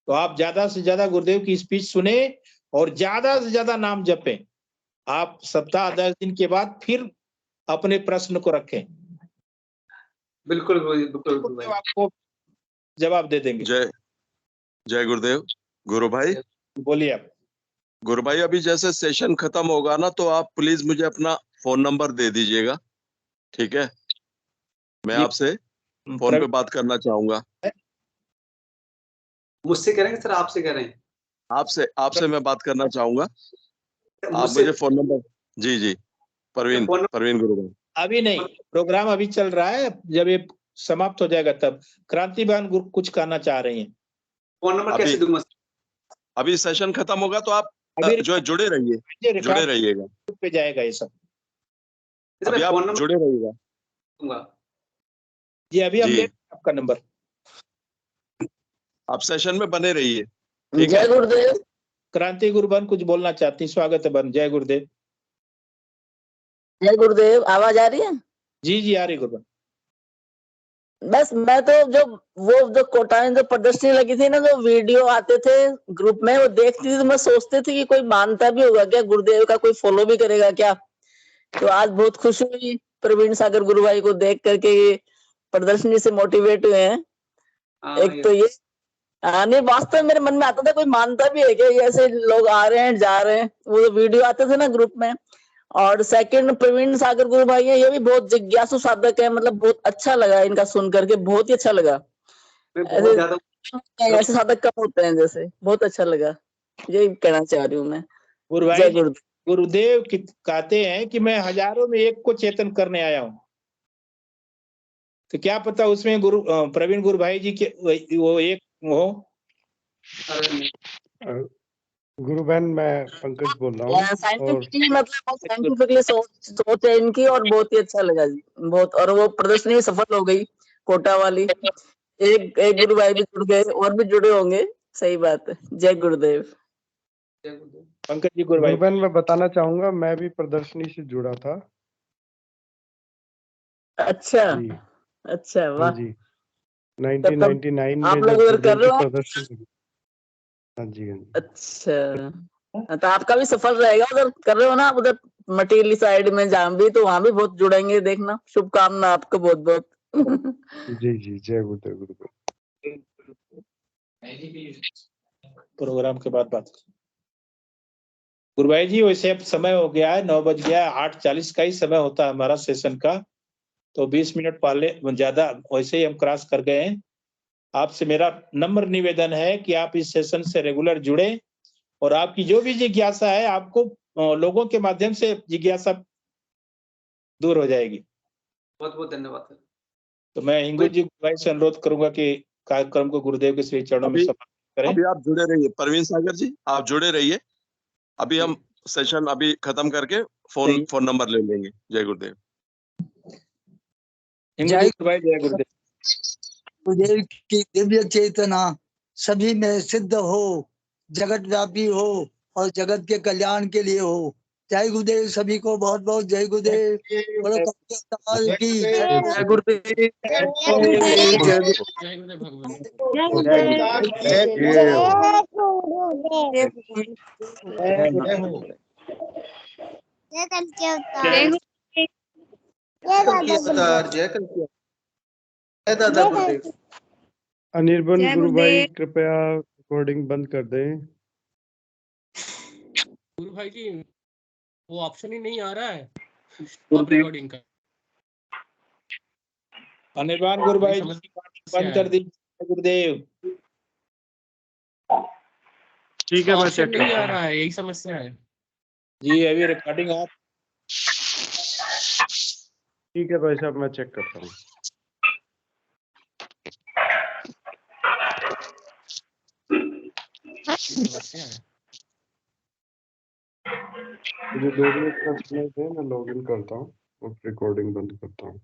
तो आप ज्यादा से ज्यादा गुरुदेव की स्पीच सुने और ज्यादा से ज्यादा नाम जपें। आप सप्ताह 10 दिन के बाद फिर अपने प्रश्न को रखें। बिल्कुल बिल्कुल, आपको जवाब दे देंगे। जय गुरुदेव। गुरु भाई बोलिए आप। गुरु भाई अभी जैसे सेशन खत्म होगा ना, तो आप प्लीज मुझे अपना फोन नंबर दे दीजिएगा, ठीक है? मैं आपसे फोन पे बात करना चाहूंगा। मुझसे कह रहे हैं सर, आपसे कह रहे हैं? आपसे मैं बात करना चाहूंगा। आप मुझे फोन नंबर। जी परवीन गुरु भाई। अभी नहीं, प्रोग्राम अभी चल रहा है, जब ये समाप्त हो जाएगा तब। क्रांति बहन कुछ कहना चाह रही हैं। फोन नंबर कैसे दूंगा? अभी सेशन खत्म होगा तो आप जो है जुड़े रहिएगा पे जाएगा ये सब। अभी आप जुड़े रहिएगा जी। अभी हम आपका नंबर, आप सेशन में बने रहिए, ठीक है? जय गुरुदेव। क्रांति गुरु बहन कुछ बोलना चाहती, स्वागत है बहन। जय गुरुदेव। जय गुरुदेव। आवाज आ रही है? जी आ रही गुरु बहन। बस मैं तो जो कोटा में जो प्रदर्शनी लगी थी ना, जो वीडियो आते थे ग्रुप में, वो देखती थी तो मैं सोचती थी कि कोई मानता भी होगा क्या, गुरुदेव का कोई फॉलो भी करेगा क्या। तो आज बहुत खुशी हुई प्रवीण सागर गुरु भाई को देख करके प्रदर्शनी से मोटिवेट हुए हैं। एक तो ये नहीं, वास्तव मेरे मन में आता था कोई मानता भी है क्या, ये ऐसे लोग आ रहे हैं जा रहे हैं, वो वीडियो आते थे ना ग्रुप में। और सेकंड प्रवीण सागर गुरु भाई है, ये भी बहुत जिज्ञासु साधक है, मतलब बहुत अच्छा लगा इनका सुन करके, बहुत ही अच्छा लगा। ऐसे साधक कम होते हैं जैसे, बहुत अच्छा लगा, यही कहना चाह रही हूँ मैं। गुरुदेव कहते हैं कि मैं हजारों में एक को चेतन करने आया हूँ। तो क्या पता उसमें प्रवीण गुरु भाई जी के वो एक हो। गुरु बहन मैं पंकज बोल रहा हूँ। साइंटिफिकली सोच है इनकी, और बहुत ही अच्छा लगा जी, बहुत। और वो प्रदर्शनी सफल हो गई कोटा वाली। एक गुरु भाई भी जुड़ गए, और भी जुड़े होंगे। सही बात है। जय गुरुदेव। पंकज जी गुरु भाई। बहन मैं बताना चाहूंगा, मैं भी प्रदर्शनी से जुड़ा था। अच्छा अच्छा, वाह जी। 1999 में आप लोग उधर कर रहे हो? प्रदर्शनी। हाँ जी। अच्छा, तो आपका भी सफल रहेगा उधर कर रहे हो ना आप, उधर मटेरियल साइड में जहाँ भी, तो वहां भी बहुत जुड़ेंगे, देखना। शुभकामना आपको बहुत बहुत। जी जय गुरुदेव। गुरुदेव प्रोग्राम के बाद बात। गुरु भाई जी वैसे अब समय हो गया है, 9 बज गया है। 8:40 का ही समय होता है हमारा सेशन का, तो 20 मिनट पहले ज्यादा वैसे ही हम क्रॉस कर गए हैं। आपसे मेरा नम्र निवेदन है कि आप इस सेशन से रेगुलर जुड़े और आपकी जो भी जिज्ञासा है आपको लोगों के माध्यम से जिज्ञासा दूर हो जाएगी। बहुत बहुत धन्यवाद सर। तो मैं हिंगू जी भाई से अनुरोध करूंगा कि कार्यक्रम को गुरुदेव के श्री चरणों में अभी समाप्त करें। अभी आप जुड़े रहिए, परवीन सागर जी आप जुड़े रहिए। अभी हम सेशन अभी खत्म करके फोन नंबर ले लेंगे। जय गुरुदेव। हिंगू जी भाई जय गुरुदेव। गुरुदेव की दिव्य चेतना सभी में सिद्ध हो, जगत व्यापी हो और जगत के कल्याण के लिए हो। जय गुरुदेव सभी को बहुत बहुत जय गुरुदेव। बोलो कपिल की जय गुरुदेव। जय दादा गुरुदेव। अनिर्बन गुरु भाई कृपया रिकॉर्डिंग बंद कर दें। गुरु भाई जी वो ऑप्शन ही नहीं आ रहा है स्टॉप रिकॉर्डिंग का। अनिर्बान गुरु भाई बंद कर दीजिए गुरुदेव। ठीक है, मैं ऑप्शन चेक नहीं करता आ हूँ। रहा है, यही समस्या है। जी अभी रिकॉर्डिंग आप ठीक है भाई साहब, मैं चेक करता हूँ। समस्या है। मुझे 2 मिनट का समय दें, मैं लॉग इन करता हूँ और रिकॉर्डिंग बंद करता हूँ।